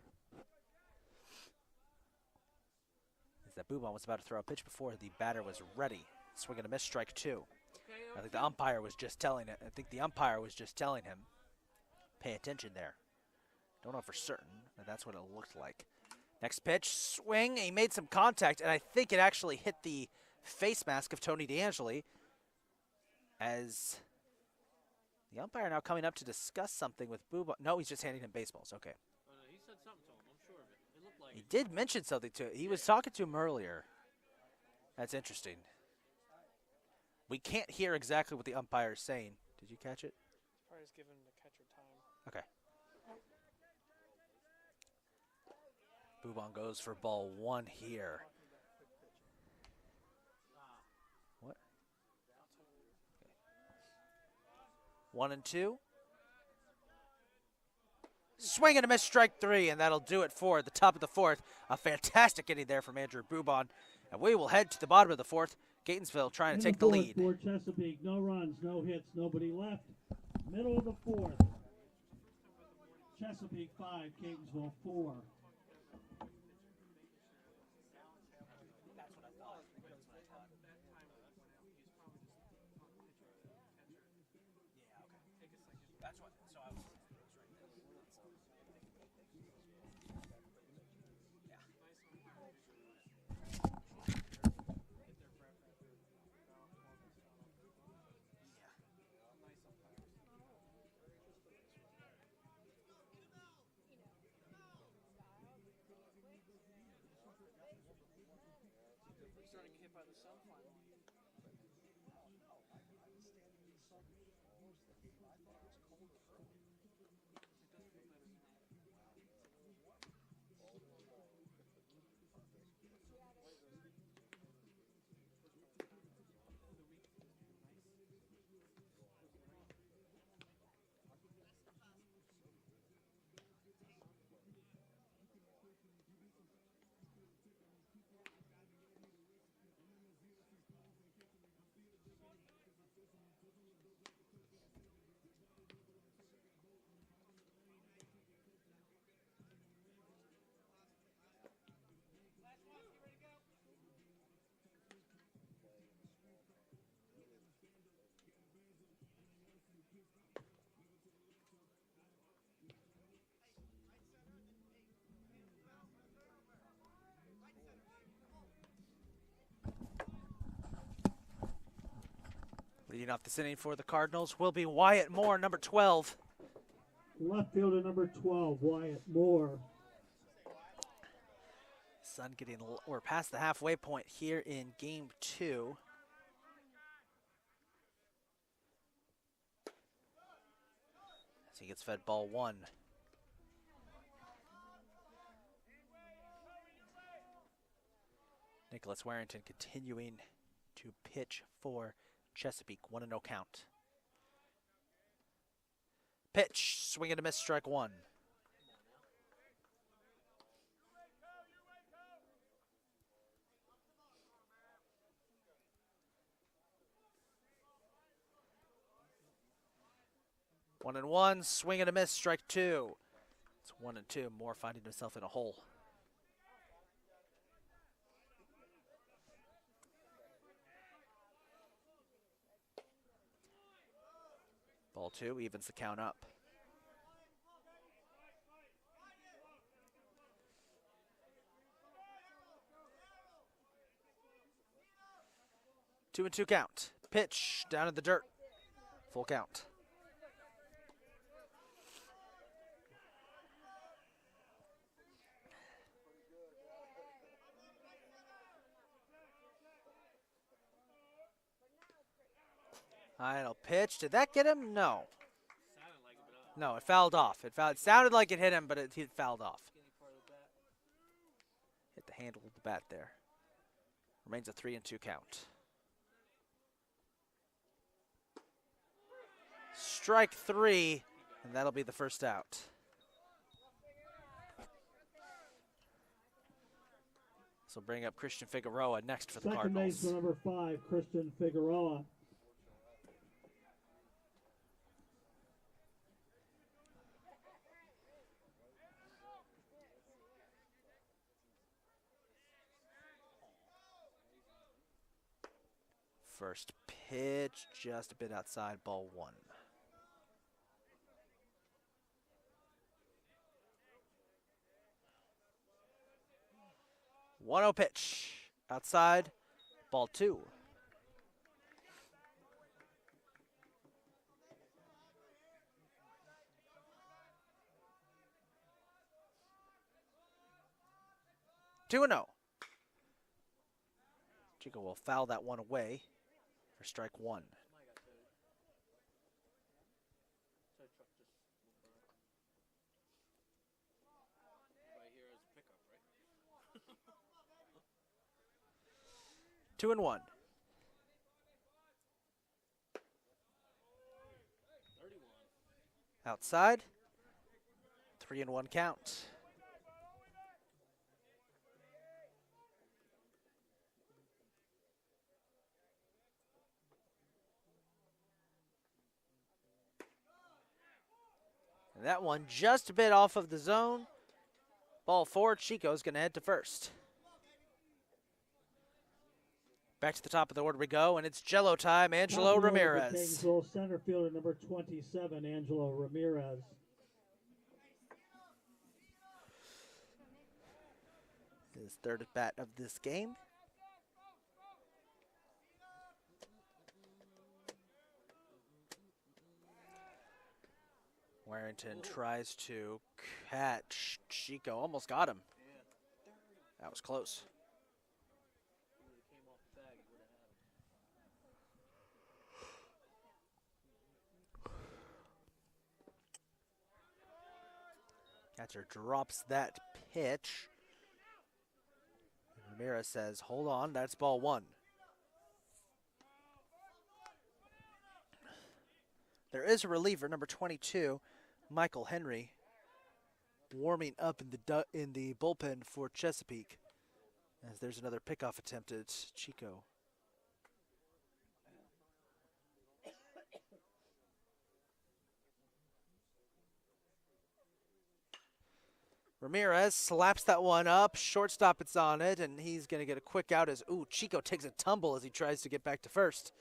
is that Bubon was about to throw a pitch before the batter was ready. Swing and a miss, strike 2. I think the umpire was just telling it. I think the umpire was just telling him, pay attention there. Don't know for certain, but that's what it looked like. Next pitch, swing. He made some contact, and I think it actually hit the face mask of Tony DeAngeli. As the umpire now coming up to discuss something with Bubon. No, he's just handing him baseballs. Okay. Oh, no, he said something to him. I'm sure of it. It looked like He did mention something to him. He was talking to him earlier. That's interesting. We can't hear exactly what the umpire is saying. Did you catch it? Probably just giving the catcher time. Okay. Bubon goes for ball 1 here. What? 1-2. Swing and a miss, strike 3, and that'll do it for the top of the 4th. A fantastic inning there from Andrew Bubon. And we will head to the bottom of the 4th. Catonsville trying to take the lead. For Chesapeake, no runs, no hits, nobody left. Middle of the 4th. Chesapeake 5, Catonsville 4. starting to get hit by the sun finally. Leading off this inning for the Cardinals will be Wyatt Moore, number 12. Left fielder number 12, Wyatt Moore. Sun getting, we're past the halfway point here in game 2. As he gets fed ball 1. Nicholas Warrington continuing to pitch for Chesapeake, 1-0 count. Pitch, swing and a miss, strike 1. One and one, swing and a miss, strike 2. It's 1-2. Moore finding himself in a hole. Ball 2 evens the count up. 2-2 count. Pitch down in the dirt. Full count. Final pitch. Did that get him? No. No, it fouled off. It sounded like it hit him, but it fouled off. Hit the handle of the bat there. Remains a 3-2 count. Strike 3, and that'll be the first out. This will bring up Christian Figueroa next for the Cardinals. Second baseman number 5, Christian Figueroa. First pitch, just a bit outside, ball 1. One-oh pitch, outside, ball 2. Two and 0. Chico will foul that one away for strike 1. Two and 1. Outside. 3-1 count. And that one just a bit off of the zone. Ball 4, Chico's going to head to first. Back to the top of the order we go, and it's Jello time. Angelo Ramirez. Catonsville center fielder number 27, Angelo Ramirez. His third at bat of this game. Warrington tries to catch Chico. Almost got him. That was close. Catcher drops that pitch. Ramirez says, hold on, that's ball 1. There is a reliever, number 22, Michael Henry, warming up in the bullpen for Chesapeake. As there's another pickoff attempt at Chico. Ramirez slaps that one up. Shortstop, it's on it, and he's going to get a quick out as, Chico takes a tumble as he tries to get back to first.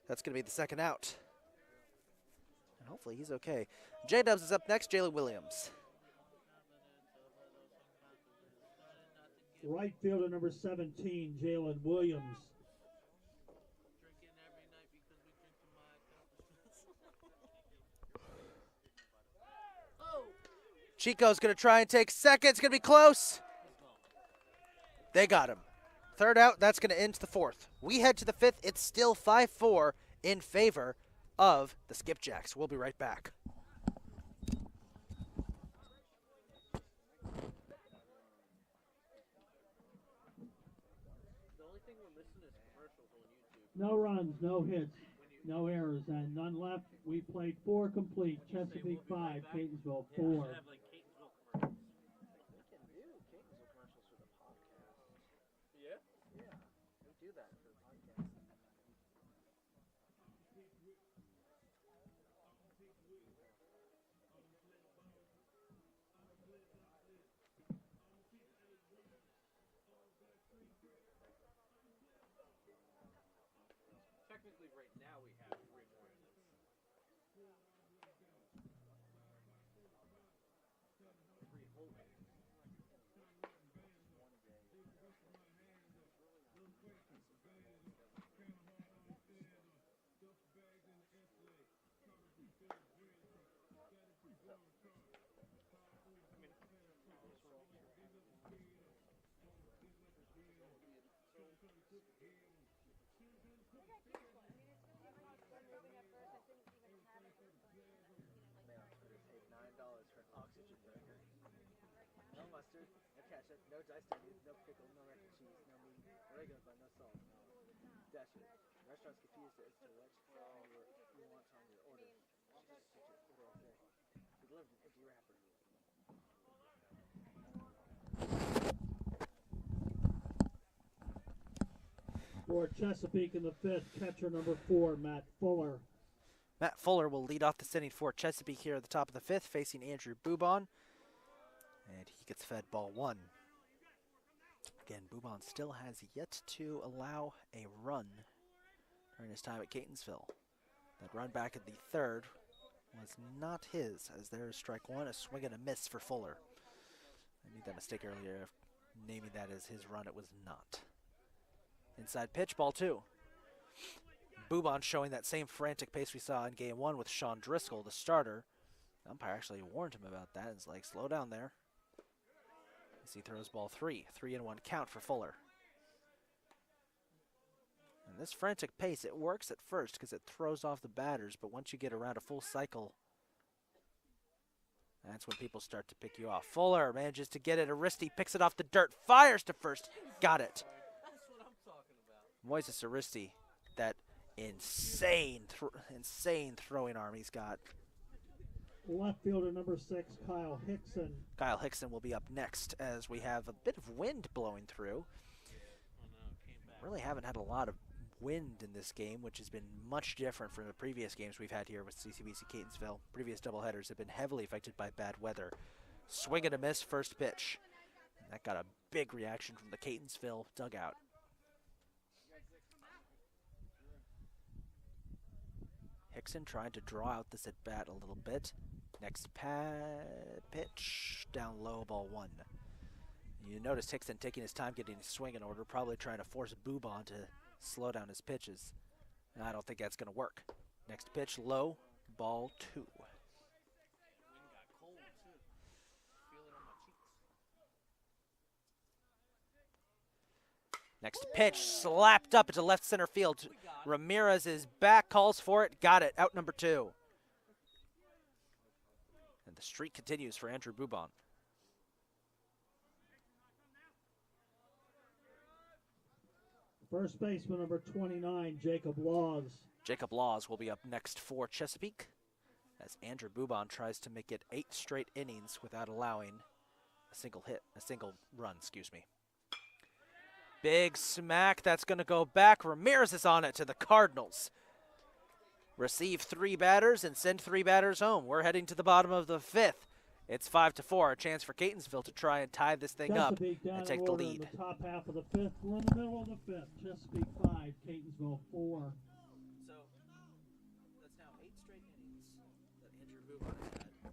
That's going to be the second out. And hopefully he's okay. J-Dubs is up next, Jalen Williams. Right fielder number 17, Jalen Williams. Chico's going to try and take second. It's going to be close. They got him. Third out, that's going to end the 4th. We head to the 5th. It's still 5-4 in favor of the Skipjacks. We'll be right back. No runs, no hits, no errors, and none left. We played 4 complete. Chesapeake 5, Catonsville 4. Technically, right now we have 3 more innings. $9 for an oxygen breaker. No mustard, no ketchup, no diced onions, no pickle, no mac and cheese, no meat, regular bun, no salt, no. Dash it. Restaurants confuse it as to what you want on your order. Just stick your order right there. We delivered an empty wrapper. For Chesapeake in the fifth, catcher number 4, Matt Fuller. Matt Fuller will lead off this inning for Chesapeake here at the top of the fifth, facing Andrew Bubon. And he gets fed ball 1. Again, Bubon still has yet to allow a run during his time at Catonsville. That run back in the third was not his, as there is strike 1, a swing and a miss for Fuller. I made that mistake earlier of naming that as his run. It was not. Inside pitch, ball 2. Bubon showing that same frantic pace we saw in game 1 with Sean Driscoll, the starter. The umpire actually warned him about that. It's like, slow down there. As he throws ball 3. 3-1 count for Fuller. And this frantic pace, it works at first because it throws off the batters, but once you get around a full cycle, that's when people start to pick you off. Fuller manages to get it. Aristi picks it off the dirt, fires to first, got it. That's what I'm talking about. Moises Aristi, that insane throwing arm he's got. Left fielder number 6, Kyle Hickson. Kyle Hickson will be up next as we have a bit of wind blowing through. Really haven't had a lot of wind in this game, which has been much different from the previous games we've had here with CCBC Catonsville. Previous doubleheaders have been heavily affected by bad weather. Swing and a miss, first pitch. And that got a big reaction from the Catonsville dugout. Hickson tried to draw out this at-bat a little bit. Next pitch, down low, ball 1. You notice Hickson taking his time getting his swing in order, probably trying to force Bubon to slow down his pitches. And I don't think that's going to work. Next pitch, low, ball 2. Wind got cold too. Feel it on my cheeks. Next pitch, slapped up into left center field. Ramirez is back, calls for it, got it, out number 2. And the streak continues for Andrew Bubon. First baseman number 29, Jacob Laws. Jacob Laws will be up next for Chesapeake as Andrew Bubon tries to make it 8 straight innings without allowing a single run, excuse me. Big smack, that's going to go back. Ramirez is on it to the Cardinals. Receive 3 batters and send 3 batters home. We're heading to the bottom of the 5th. It's 5-4, a chance for Catonsville to try and tie this thing up and take the lead. In the top half of the 5th, we're in the middle of the 5th. Chesapeake 5, Catonsville 4. So that's now 8 straight innings that Andrew Bubon has had.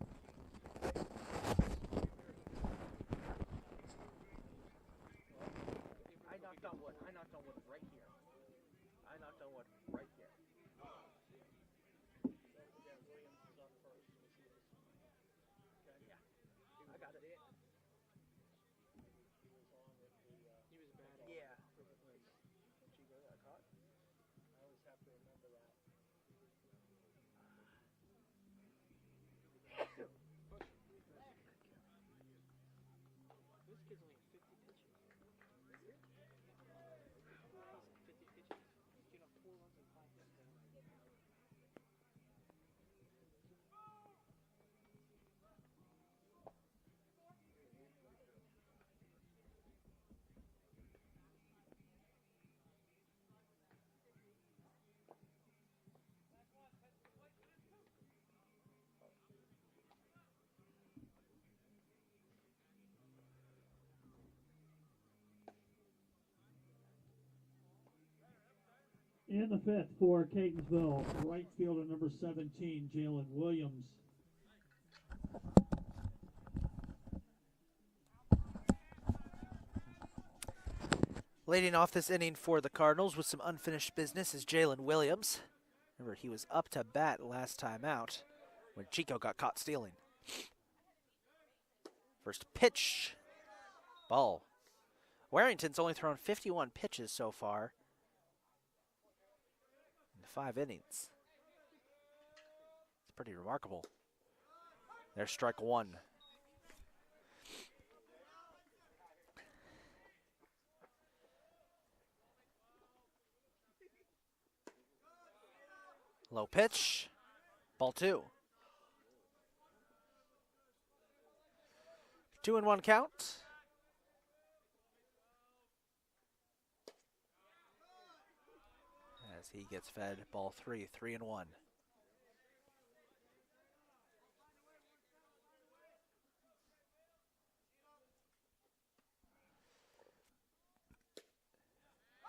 I knocked on wood. I knocked on wood right here. I knocked on wood right here. Yeah, I got it. He was bad. Yeah. Chico got caught. I always have to remember that. This kid's only 50 pitches. Is it? 50 pitches. He's given up 4 runs and 5 hits. In the 5th for Catonsville, right fielder number 17, Jalen Williams. Leading off this inning for the Cardinals with some unfinished business is Jalen Williams. Remember, he was up to bat last time out when Chico got caught stealing. First pitch, ball. Warrington's only thrown 51 pitches so far in 5 innings. It's pretty remarkable. There's strike 1. Low pitch. Ball 2. 2-1 count. As he gets fed ball 3, 3-1.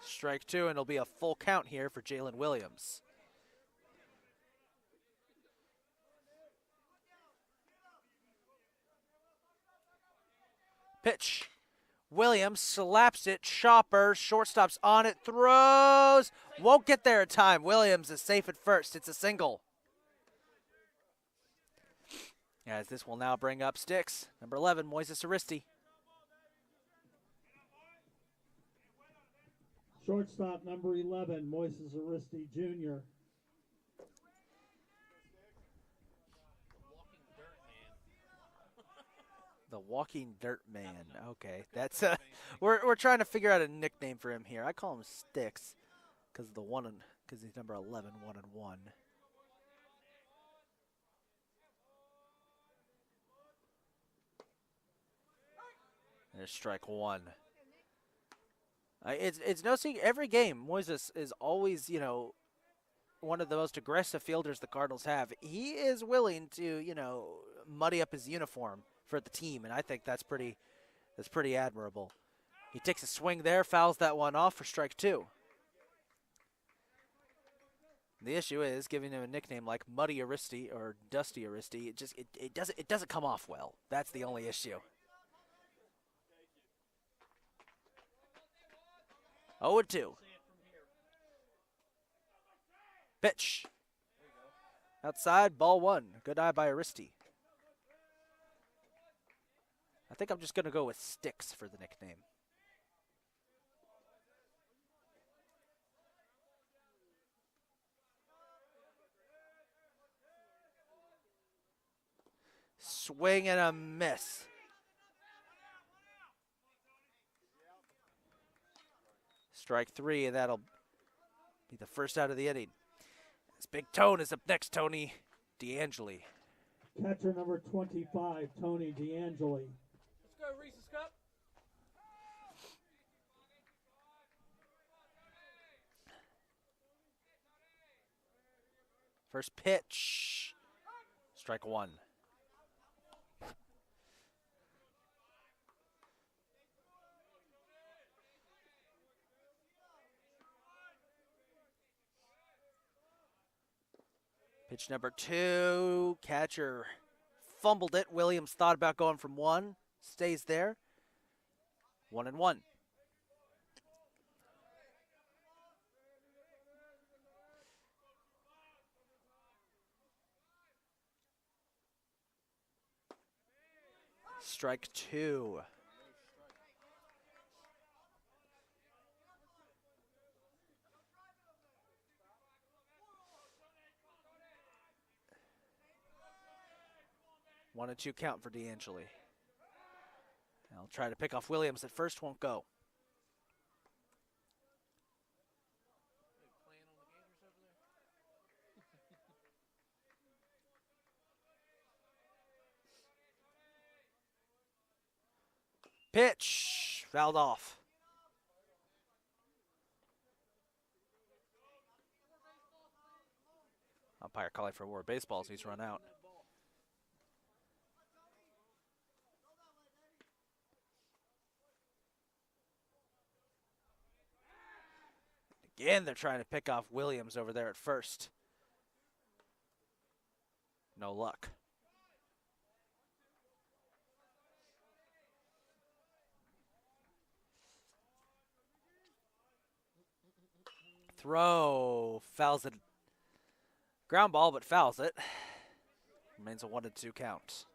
Strike 2, and it'll be a full count here for Jalen Williams. Pitch. Williams slaps it. Chopper. Shortstop's on it. Throws. Won't get there in time. Williams is safe at first. It's a single. As this will now bring up sticks. Number 11, Moises Aristi. Shortstop number 11, Moises Aristi Jr. The Walking Dirt Man. Okay, that's we're trying to figure out a nickname for him here. I call him Sticks because he's number 11, 1-1. There's strike 1. It's no secret. Every game, Moises is always, one of the most aggressive fielders the Cardinals have. He is willing to, muddy up his uniform for the team, and I think that's pretty admirable. He takes a swing there, fouls that one off for strike 2. The issue is giving him a nickname like Muddy Aristi or Dusty Aristi. It doesn't come off well. That's the only issue. 0-2. Pitch. Outside, ball 1. Good eye by Aristi. I think I'm just going to go with Sticks for the nickname. Swing and a miss. Strike 3, and that'll be the first out of the inning. This Big Tone is up next, Tony DeAngeli. Catcher number 25, Tony DeAngeli. Let's go, Reese's Cup. First pitch. Strike 1. Pitch number 2, catcher fumbled it. Williams thought about going from 1, stays there. 1-1. Strike 2. One and 2 count for DeAngeli. I'll try to pick off Williams at first, won't go. Pitch, fouled off. Umpire calling for more baseballs, he's run out. Again, they're trying to pick off Williams over there at first. No luck. Throw, fouls it. Ground ball, but fouls it. Remains a 1-2 count.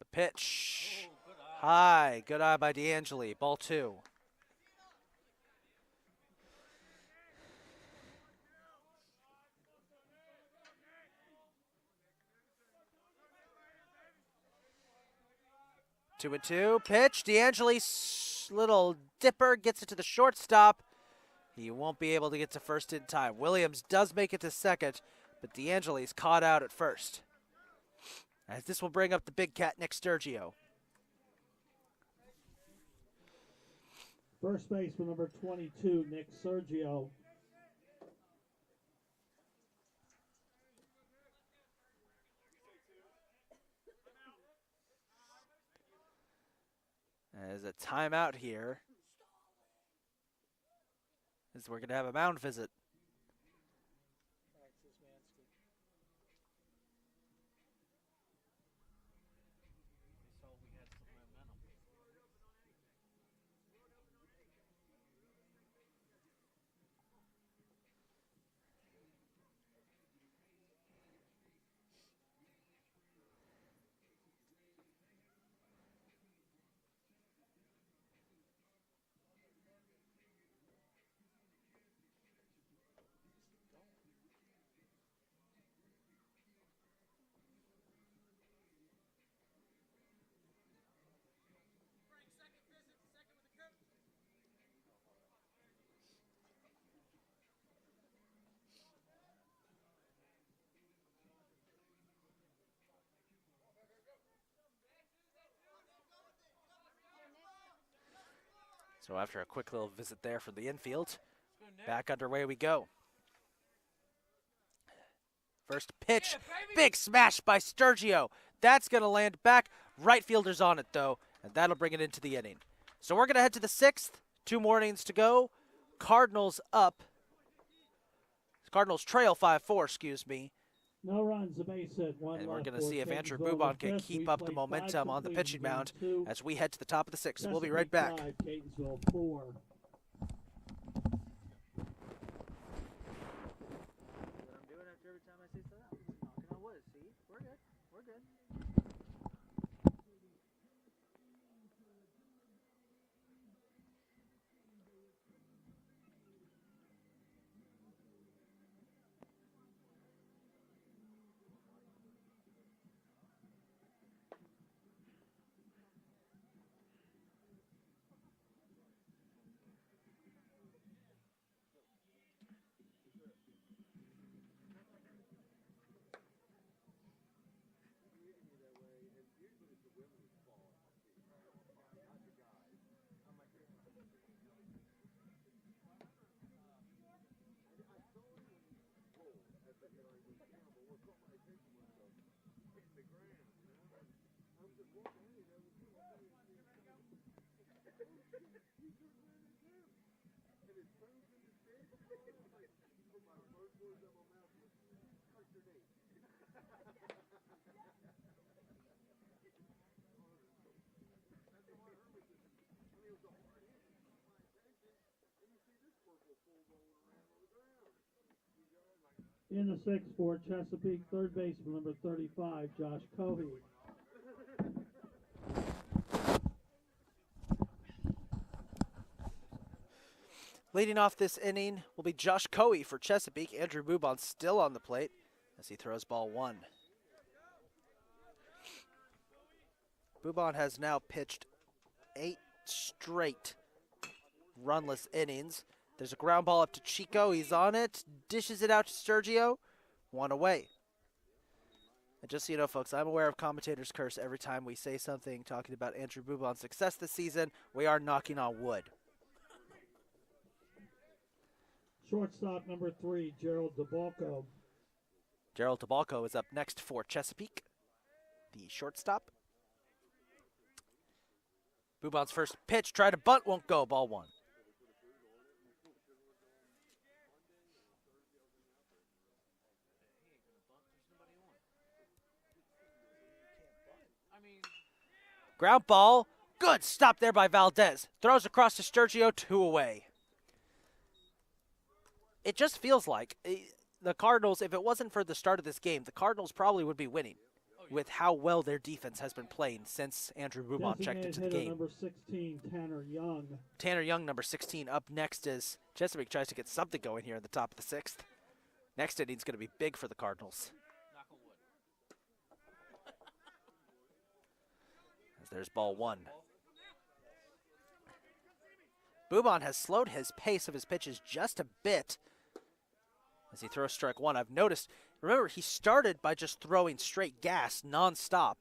The pitch. High. Good eye by D'Angeli. Ball 2. Two and two. Pitch. D'Angeli's little dipper gets it to the shortstop. He won't be able to get to first in time. Williams does make it to second, but D'Angeli's caught out at first. As this will bring up the big cat, Nick Sturgio. First base for number 22, Nick Sergio. As a timeout here, as we're going to have a mound visit. So after a quick little visit there from the infield, back underway we go. First pitch, big smash by Sturgio. That's going to land back. Right fielder's on it, though, and that'll bring it into the inning. So we're going to head to the 6th. 2 more innings to go. Cardinals up. Cardinals trail 5-4, excuse me. No runs, a base hit, one And we're left going to for see if Andrew Catonsville. Bubon can Fifth, keep we up the played momentum 5 on the complete pitching in game mound 2. as we head to the top of the 6th. We'll be right Chesapeake back. 5, Catonsville 4. What I'm doing after every time I say something. Knocking on wood. See? We're good. We're good. In the 6th for Chesapeake, third baseman number 35, Josh Covey. Leading off this inning will be Josh Coey for Chesapeake. Andrew Bubon still on the plate as he throws ball 1. Bubon has now pitched 8 straight runless innings. There's a ground ball up to Chico. He's on it. Dishes it out to Sturgio. 1 away. And just so you know, folks, I'm aware of commentators' curse every time we say something talking about Andrew Bubon's success this season. We are knocking on wood. Shortstop number 3, Gerald DeBalco. Gerald DeBalco is up next for Chesapeake, the shortstop. Bubon's first pitch, try to bunt, won't go, ball 1. Ground ball, good stop there by Valdez. Throws across to Sturgio, 2 away. It just feels like the Cardinals, if it wasn't for the start of this game, the Cardinals probably would be winning. Oh with how well their defense has been playing since Andrew Bubon checked into the Designated hitter game. number 16, Tanner Young. Tanner Young, number 16, up next as Chesapeake tries to get something going here in the top of the 6th. Next inning's going to be big for the Cardinals. Knock on wood. As there's ball 1. Bubon has slowed his pace of his pitches just a bit as he throws strike 1. I've noticed, remember, he started by just throwing straight gas nonstop,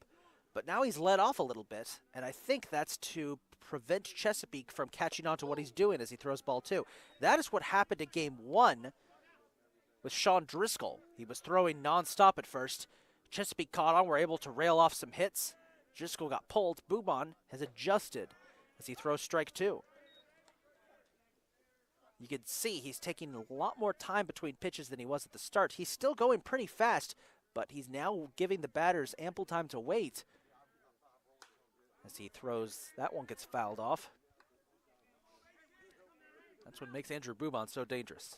but now he's let off a little bit, and I think that's to prevent Chesapeake from catching on to what he's doing as he throws ball 2. That is what happened in game 1 with Sean Driscoll. He was throwing nonstop at first. Chesapeake caught on, were able to rail off some hits. Driscoll got pulled. Bubon has adjusted as he throws strike 2. You can see he's taking a lot more time between pitches than he was at the start. He's still going pretty fast, but he's now giving the batters ample time to wait. As he throws, that one gets fouled off. That's what makes Andrew Bubon so dangerous.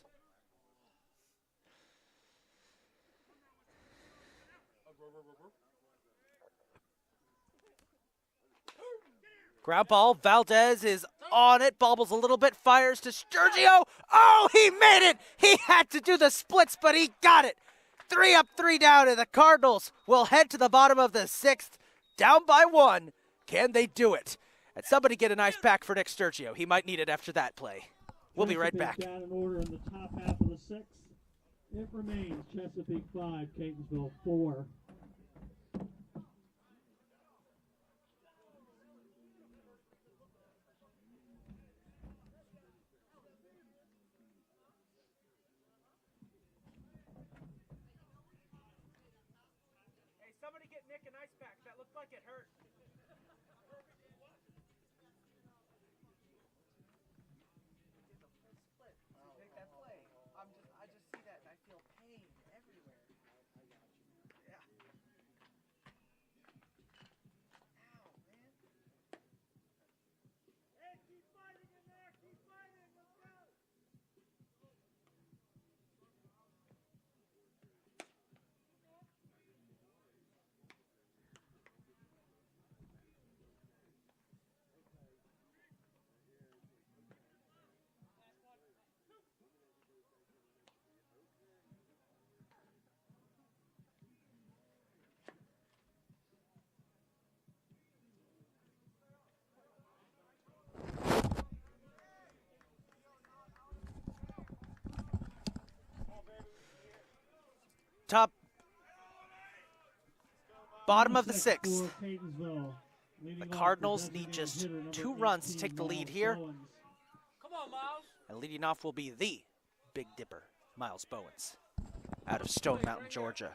Ground ball, Valdez is on it, bobbles a little bit, fires to Sturgio. Oh, he made it! He had to do the splits, but he got it. 3 up, 3 down, and the Cardinals will head to the bottom of the 6th, down by 1. Can they do it? And somebody get an ice pack for Nick Sturgio. He might need it after that play. We'll be right back. Chesapeake down in order in the top half of the 6th. It remains Chesapeake 5, Catonsville 4. Somebody get Nick an ice pack. That looked like it hurt. Make that play. I just see that and I feel pain everywhere. Yeah. Ow, man. Hey, keep fighting in there. Keep fighting. Let's go. Top, bottom of the 6th. For Catonsville. Leading The off Cardinals the need designated just hitter, number 2 runs to 18, take the lead Miles here. Bowens. Come on, Miles. And leading off will be the Big Dipper, Miles Bowens, out of Stone Mountain, Georgia.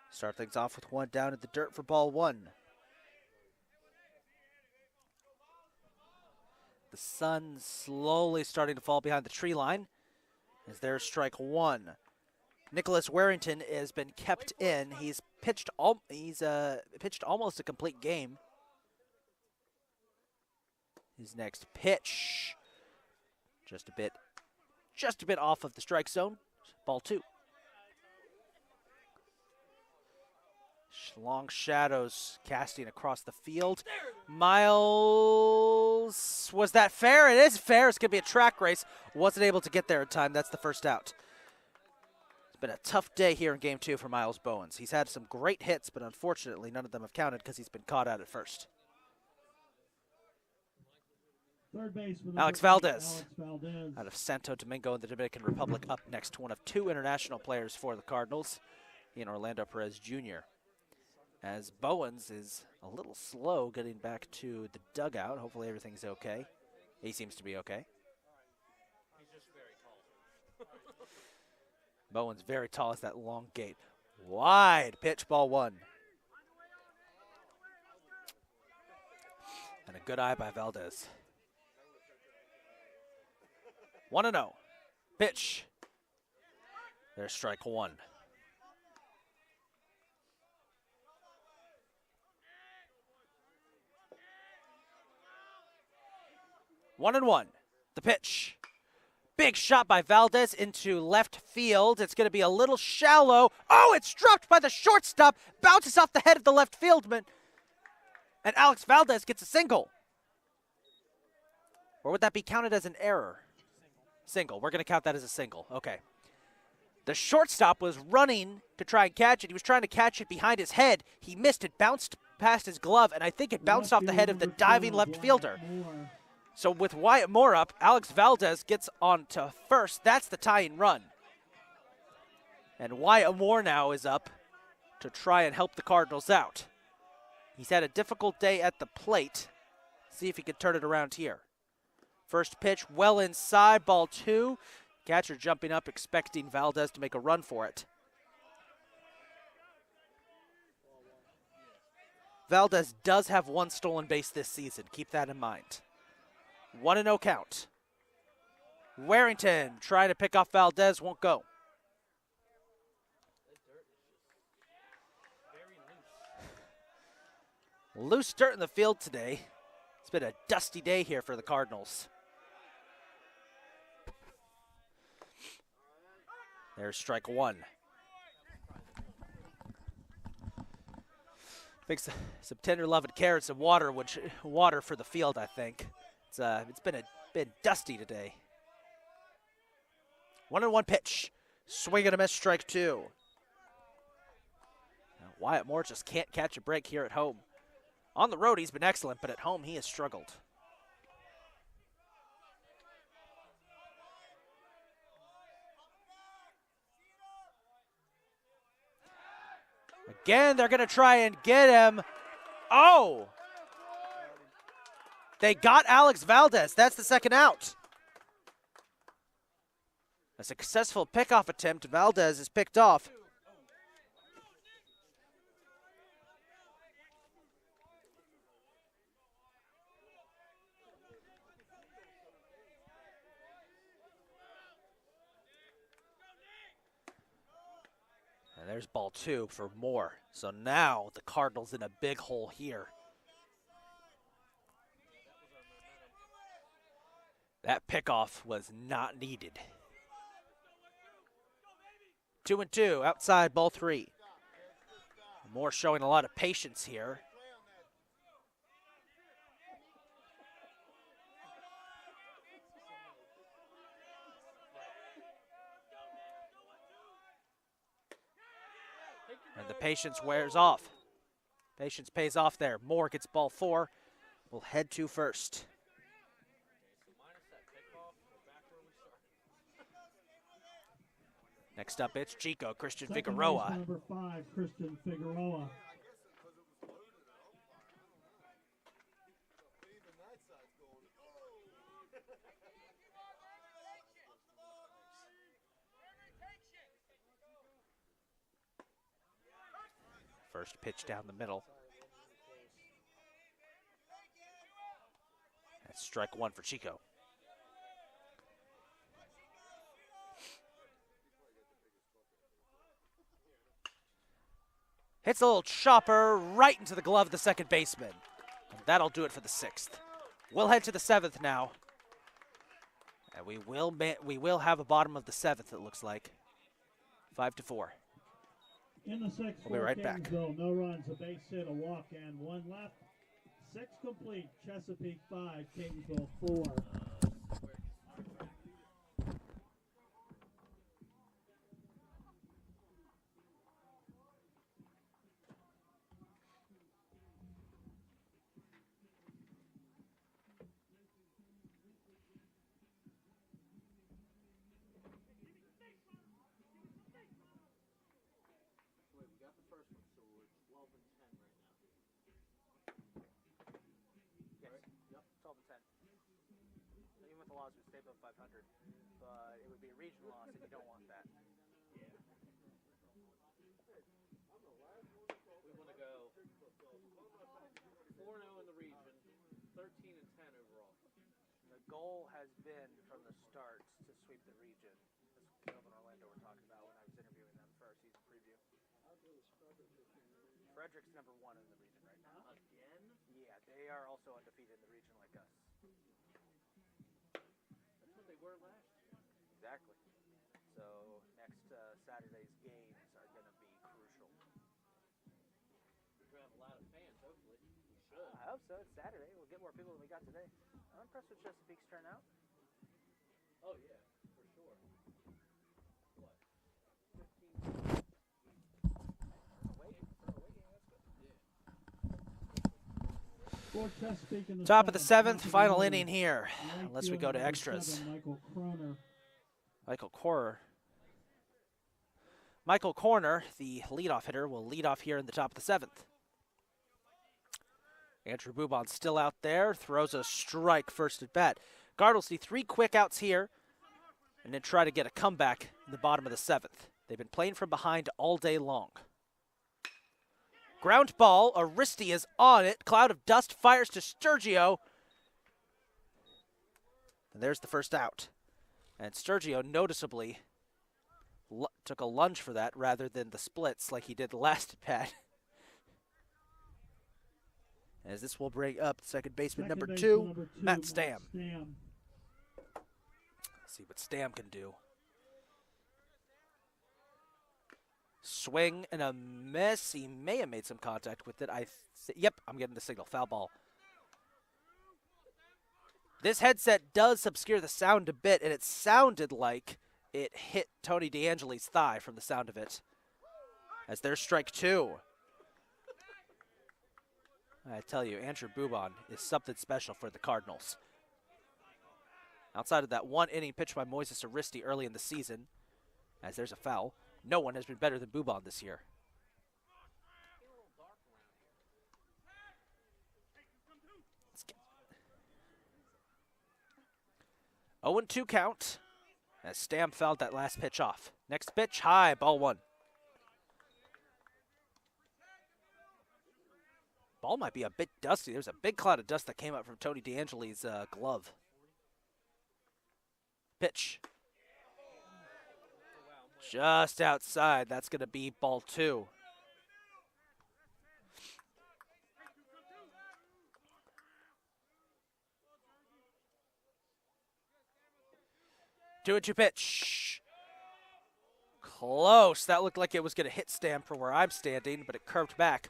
Start things off with 1 down in the dirt for ball 1. The sun slowly starting to fall behind the tree line as there's strike 1. Nicholas Warrington has been kept in. He's pitched almost a complete game. His next pitch, just a bit off of the strike zone. Ball 2. Long shadows casting across the field. Miles, was that fair? It is fair. It's going to be a track race. Wasn't able to get there in time. That's the first out. It's been a tough day here in game 2 for Miles Bowens. He's had some great hits, but unfortunately none of them have counted because he's been caught out at first. Third baseman, Alex number 8, Valdez, Alex Valdez. out of Santo Domingo in the Dominican Republic, up next, one of 2 international players for the Cardinals, in Orlando Perez Jr. As Bowens is a little slow getting back to the dugout. Hopefully everything's okay. He seems to be okay. He's just very tall. Bowens very tall as that long gate. Wide pitch, ball 1. And a good eye by Valdez. 1-0. Pitch. There's strike 1. 1-1. The pitch. Big shot by Valdez into left field. It's going to be a little shallow. Oh, it's dropped by the shortstop. Bounces off the head of the left fieldman. And Alex Valdez gets a single. Or would that be counted as an error? Single. We're going to count that as a single. Okay. The shortstop was running to try and catch it. He was trying to catch it behind his head. He missed it, bounced past his glove, and I think it bounced off the head of the diving left fielder. So with Wyatt Moore up, Alex Valdez gets on to first. That's the tying run. And Wyatt Moore now is up to try and help the Cardinals out. He's had a difficult day at the plate. See if he can turn it around here. First pitch well inside, ball 2. Catcher jumping up, expecting Valdez to make a run for it. Valdez does have 1 stolen base this season. Keep that in mind. 1-0 count. Warrington trying to pick off Valdez, won't go. Loose dirt in the field today. It's been a dusty day here for the Cardinals. There's strike 1. Make some tender love and care and some water for the field, I think. It's been dusty today. 1-1 pitch. Swing and a miss, strike 2. Now, Wyatt Moore just can't catch a break here at home. On the road, he's been excellent, but at home, he has struggled. Again, they're going to try and get him. Oh! They got Alex Valdez. That's the second out. A successful pickoff attempt. Valdez is picked off. And there's ball 2 for Moore. So now the Cardinals in a big hole here. That pickoff was not needed. 2-2, outside, ball 3. Moore showing a lot of patience here. And the patience wears off. Patience pays off there. Moore gets ball 4. We'll head to first. Next up, it's Chico, Christian Figueroa. Number 5, Christian Figueroa. First pitch down the middle. That's strike 1 for Chico. Hits a little chopper right into the glove of the second baseman. And that'll do it for the 6th. We'll head to the 7th now. And we will have a bottom of the 7th, it looks like. 5-4. In the 6th, we'll be right back. No runs, a base hit, a walk, and 1 left. 6 complete. Chesapeake 5, Catonsville 4. Would stay above 500, but it would be a regional loss, and you don't want that. Yeah. We want to go 4-0 in the region, 13-10 overall. The goal has been from the start to sweep the region. This Caleb and Orlando were talking about when I was interviewing them for our season preview. Frederick's number 1 in the region right now. Again? Yeah, they are also undefeated in the region like us. They were last year. Exactly. So next Saturday's games are going to be crucial. We're gonna have a lot of fans, hopefully. We should. I hope so. It's Saturday. We'll get more people than we got today. I'm impressed with Chesapeake's turnout. Oh yeah, for sure. What? 15. For Chesapeake in the Top of the seventh, Michael final Miller. inning here. Right Unless we field, go to number extras. 7, Michael Croner. Michael Corner, the leadoff hitter, will lead off here in the top of the seventh. Andrew Bubon still out there, throws a strike first at bat. Cardinals need 3 quick outs here and then try to get a comeback in the bottom of the seventh. They've been playing from behind all day long. Ground ball, Aristi is on it. Cloud of dust fires to Sturgio. And there's the first out. And Sturgio noticeably took a lunge for that rather than the splits like he did the last at bat. As this will bring up second baseman number 2, Matt Stam. See what Stam can do. Swing and a miss. He may have made some contact with it. Yep, I'm getting the signal. Foul ball. This headset does obscure the sound a bit, and it sounded like it hit Tony DeAngeli's thigh from the sound of it. As there's strike 2. I tell you, Andrew Bubon is something special for the Cardinals. Outside of that 1 inning pitch by Moises Aristi early in the season, as there's a foul, no one has been better than Bubon this year. 0-2 count as Stam fouled that last pitch off. Next pitch, high, ball 1. Ball might be a bit dusty. There's a big cloud of dust that came up from Tony DeAngeli's glove. Pitch. Just outside. That's going to be ball 2. Two and two pitch. Close. That looked like it was going to hit Stam from where I'm standing, but it curved back.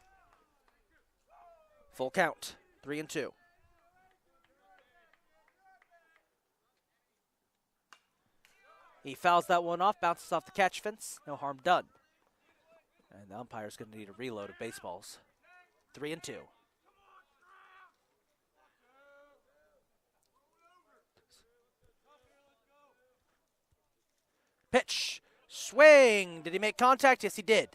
Full count. 3-2. He fouls that one off, bounces off the catch fence. No harm done. And the umpire's going to need a reload of baseballs. 3-2. Pitch. Swing. Did he make contact? Yes, he did.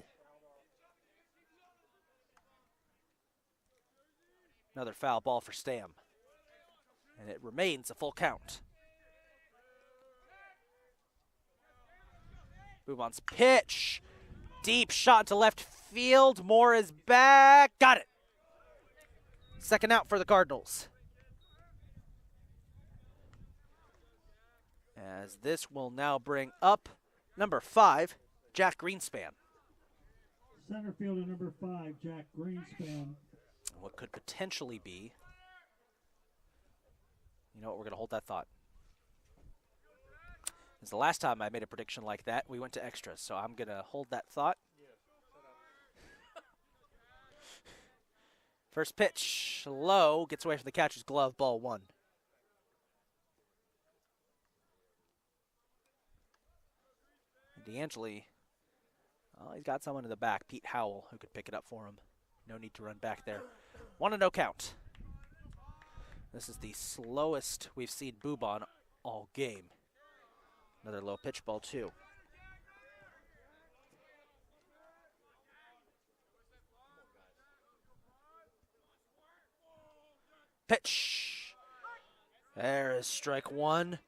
Another foul ball for Stam. And it remains a full count. Bubon's pitch. Deep shot to left field. Moore is back. Got it. Second out for the Cardinals. As this will now bring up number 5, Jack Greenspan. Center fielder number 5, Jack Greenspan. What could potentially be. You know what? We're going to hold that thought. It's the last time I made a prediction like that. We went to extras, so I'm going to hold that thought. First pitch, low, gets away from the catcher's glove, ball 1. DeAngeli, well, he's got someone in the back, Pete Howell, who could pick it up for him. No need to run back there. 1-0 count. This is the slowest we've seen Bubon all game. Another low pitch, ball 2. Pitch. There is strike 1.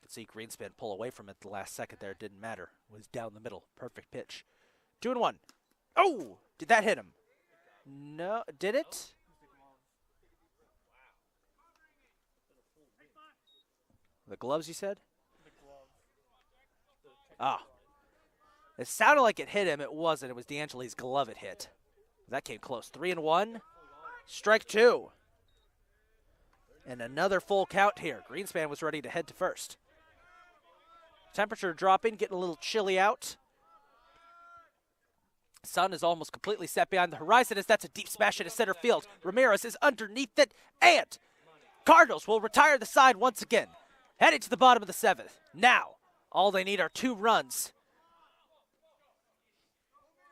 See Greenspan pull away from it the last second there. It didn't matter. It was down the middle. Perfect pitch. 2-1. Oh! Did that hit him? No. Did it? The gloves, you said? The glove. Ah. It sounded like it hit him. It wasn't. It was DeAngeli's glove it hit. That came close. 3-1. Strike 2. And another full count here. Greenspan was ready to head to first. Temperature dropping, getting a little chilly out. Sun is almost completely set behind the horizon as that's a deep smash into center field. Ramirez is underneath it, and Cardinals will retire the side once again. Heading to the bottom of the 7th. Now, all they need are 2 runs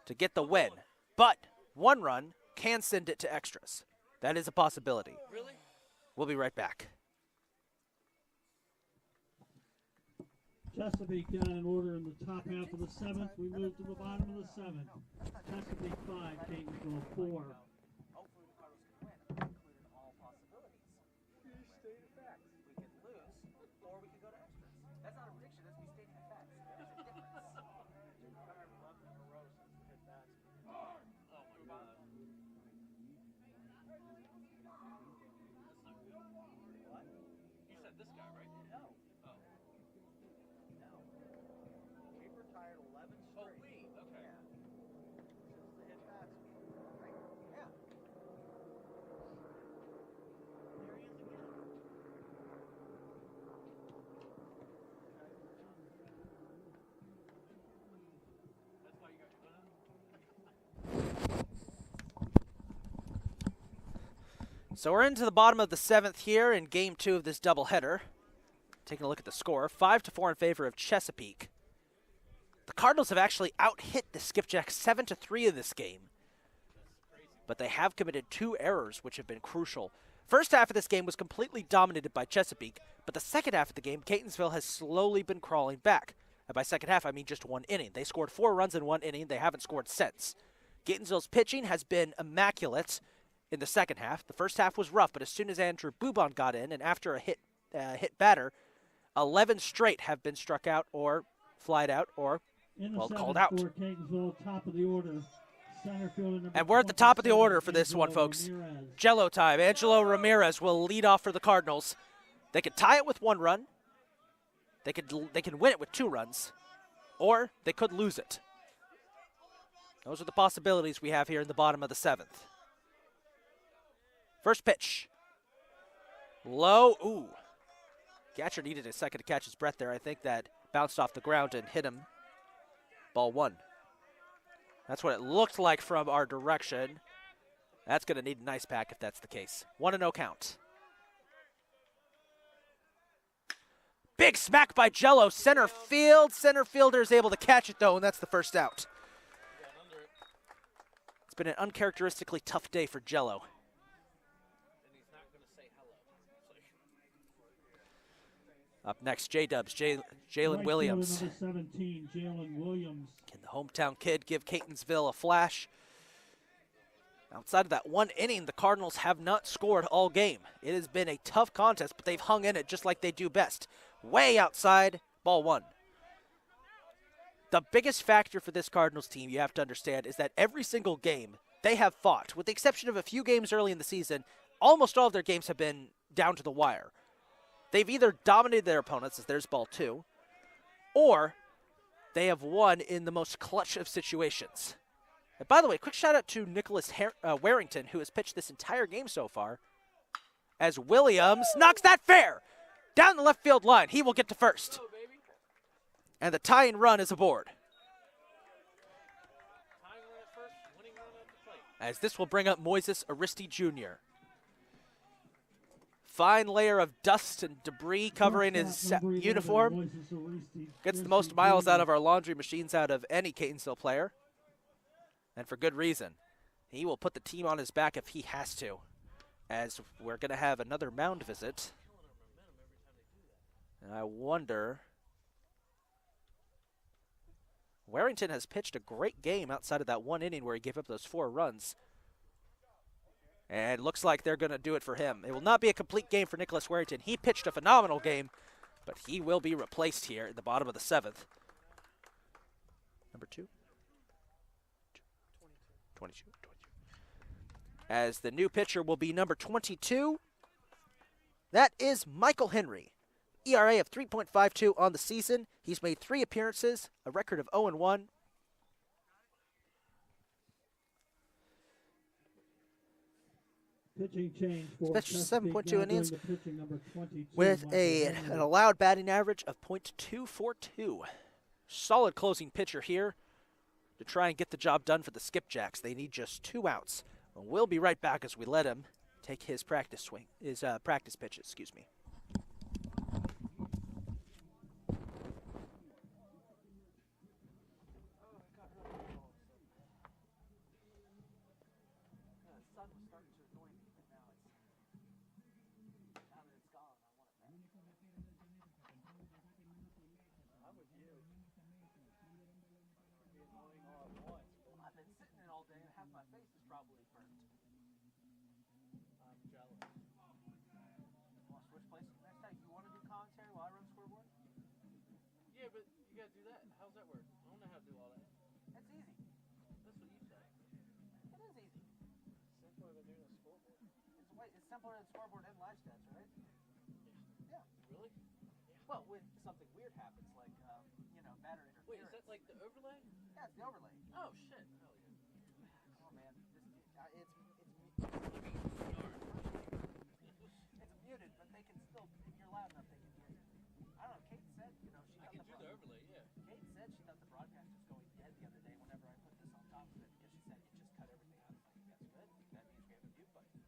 to get the win. But 1 run can send it to extras. That is a possibility. Really? We'll be right back. Chesapeake down in order in the top half of the 7th. We move to the bottom of the 7th. Chesapeake 5, Catonsville 4. Hopefully the Cardinals can win. I've included all possibilities. We could lose, or we could go to extras. That's not a prediction, that's me stating the facts. There's a difference. You said this guy, right? No. Oh. No. We've retired 11 straight. Oh, we? Okay. Yeah. Since the hit bats. Right? Yeah. There he is again. That's why you got your gun? So we're into the bottom of the 7th here in game 2 of this doubleheader. Taking a look at the score, 5-4 in favor of Chesapeake. The Cardinals have actually out-hit the Skipjacks 7-3 in this game. But they have committed 2 errors which have been crucial. First half of this game was completely dominated by Chesapeake, but the second half of the game, Catonsville has slowly been crawling back. And by second half, I mean just 1 inning. They scored 4 runs in 1 inning. They haven't scored since. Catonsville's pitching has been immaculate in the second half. The first half was rough, but as soon as Andrew Bubon got in, and after a hit batter, 11 straight have been struck out or flied out or, well, called out. For Catonsville, top of the order. Center fielder number And we're at the top of the 27, order for this one, Angelo folks. Ramirez. Jello time. Angelo Ramirez will lead off for the Cardinals. They could tie it with 1 run. They can win it with 2 runs, or they could lose it. Those are the possibilities we have here in the bottom of the 7th. First pitch. Low. Ooh. Catcher needed a second to catch his breath there. I think that bounced off the ground and hit him. Ball 1. That's what it looked like from our direction. That's going to need an ice pack if that's the case. 1-0 count. Big smack by Jello. Center field. Center fielder is able to catch it, though, and that's the first out. It's been an uncharacteristically tough day for Jello. And he's not going to say hello. Up next, J-Dubs, Jalen Right Williams. fielder number 17, Jalen Williams. Can the hometown kid give Catonsville a flash? Outside of that 1 inning, the Cardinals have not scored all game. It has been a tough contest, but they've hung in it just like they do best. Way outside, ball 1. The biggest factor for this Cardinals team, you have to understand, is that every single game they have fought, with the exception of a few games early in the season, almost all of their games have been down to the wire. They've either dominated their opponents, as there's ball 2, or they have won in the most clutch of situations. And by the way, quick shout out to Nicholas Warrington, who has pitched this entire game so far, as Williams knocks that fair down the left field line. He will get to first. And the tying run is aboard. Tying run at first, winning run at the plate. As this will bring up Moises Aristi Jr. Fine layer of dust and debris covering his uniform. Gets the most miles out of our laundry machines out of any Catonsville player. And for good reason. He will put the team on his back if he has to. As we're going to have another mound visit. And I wonder... Warrington has pitched a great game outside of that 1 inning where he gave up those 4 runs. And it looks like they're going to do it for him. It will not be a complete game for Nicholas Warrington. He pitched a phenomenal game, but he will be replaced here at the bottom of the 7th. Number 2? 22. As the new pitcher will be number 22. That is Michael Henry. ERA of 3.52 on the season. He's made 3 appearances, a record of 0-1. Pitching change for Pitched Chesapeake, 7.2 now doing innings the pitching number 22, with Michael an Henry. allowed batting average of .242. Solid closing pitcher here to try and get the job done for the Skipjacks. They need just 2 outs. We'll be right back as we let him take his practice swing, his practice pitches, excuse me. Yeah, but you gotta do that. How's that work? I don't know how to do all that. That's easy. That's what you say. It is easy. Simpler than doing a scoreboard. It's simpler than scoreboard and live stats, right? Yeah. Really? Well, when something weird happens, like batter Wait, interference. is that like the overlay? Yeah, it's the overlay. Oh shit! Hell yeah. Come on, man. It's muted, but they can still. If you're loud enough, they can hear you. I don't know. Kate said, she I thought can do the overlay, yeah. Kate said she thought the broadcast was going dead the other day whenever I put this on top of it because she said it just cut everything out. I was like, that's good. That means we have a mute button.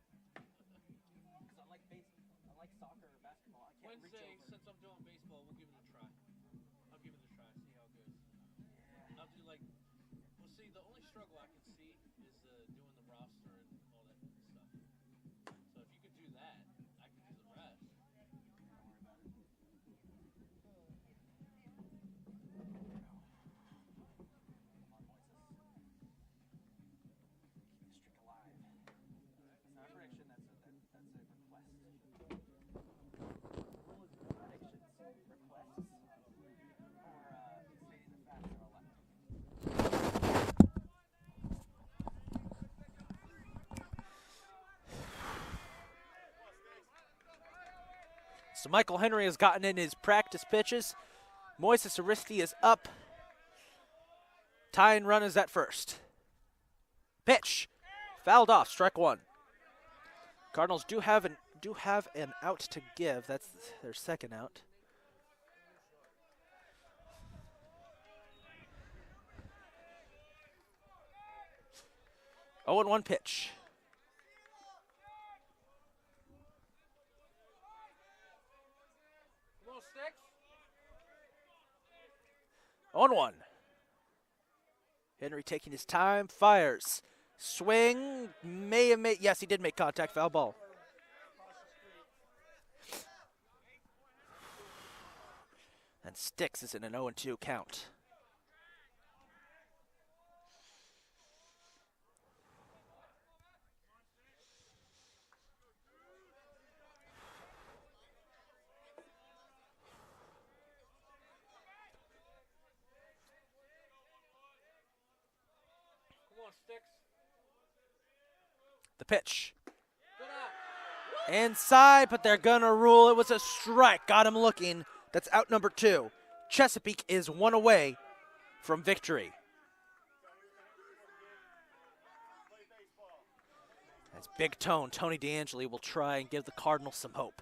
Because unlike soccer or basketball, I can't reach Wednesday, over. since I'm doing baseball, we'll give it a try. I'll give it a try, see how it goes. Yeah. I'll do well, see, the only struggle I can see is doing the roster and all that stuff. So if you could do that, I can do the rest. Don't worry about it. Come on, Moises. Keep the streak alive. That's not a prediction. That's a request. Predictions, requests, or stating the facts are elected. So Michael Henry has gotten in his practice pitches. Moises Aristi is up. Tying run is at first. Pitch. Fouled off, strike 1. Cardinals do have an out to give. That's their second out. Oh, and 1 pitch. Come on, Sticks. 0-1. Henry taking his time, fires. Swing, may have made, yes, he did make contact, foul ball. And Sticks is in an 0-2 count. Come on, Sticks. The pitch. Good out. Inside, but they're gonna rule it was a strike. Got him looking. That's out number 2. Chesapeake is 1 away from victory. As Big Tony DeAngeli will try and give the Cardinals some hope.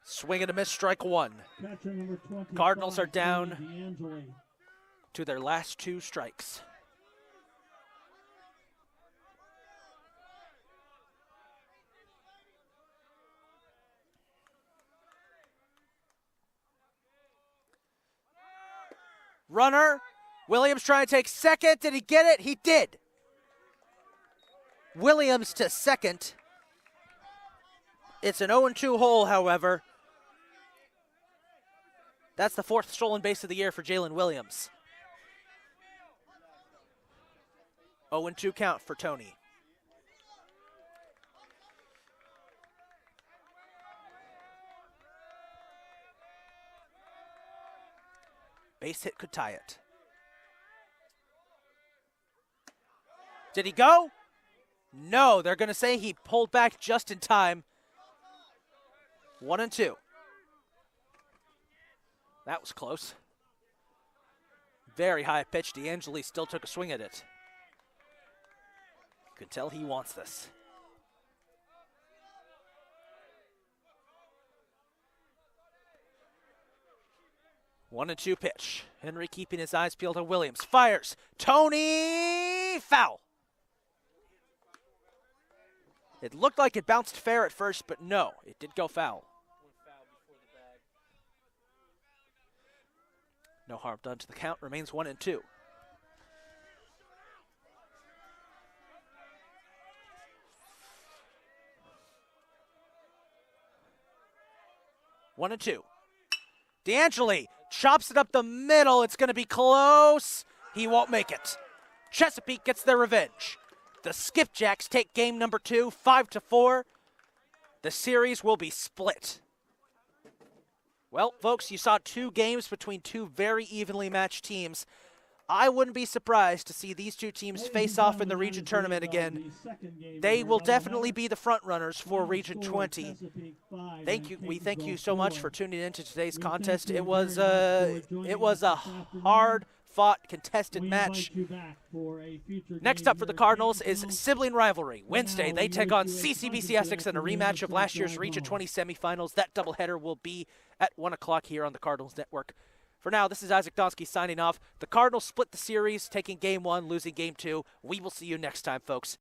Swing and a miss, strike 1. Catcher number 25, Cardinals are Tony down DeAngeli. to their last 2 strikes. Runner, Williams trying to take second. Did he get it? He did. Williams to second. It's an 0-2 hole, however. That's the 4th stolen base of the year for Jalen Williams. 0-2 count for Tony. Base hit could tie it. Did he go? No, they're going to say he pulled back just in time. 1-2. That was close. Very high pitch. D'Angeli still took a swing at it. Could tell he wants this. One and two pitch. Henry keeping his eyes peeled on Williams. Fires. Tony, foul. It looked like it bounced fair at first, but no, it did go foul. Went foul before the bag. No harm done to the count. Remains 1 and 2. One and two. D'Angeli chops it up the middle. It's going to be close. He won't make it. Chesapeake gets their revenge. The Skipjacks take game number 2, 5-4. The series will be split. Well, folks, you saw 2 games between 2 very evenly matched teams. I wouldn't be surprised to see these 2 teams face off in the region tournament again. They will definitely be the front runners for Region 20. We thank you so much for tuning in to today's contest. It was a hard-fought, contested match. Next up for the Cardinals is sibling rivalry. Wednesday, they take on CCBC Essex in a rematch of last year's Region 20 semifinals. That doubleheader will be at 1 o'clock here on the Cardinals Network. For now, this is Isaac Donsky signing off. The Cardinals split the series, taking game 1, losing game 2. We will see you next time, folks.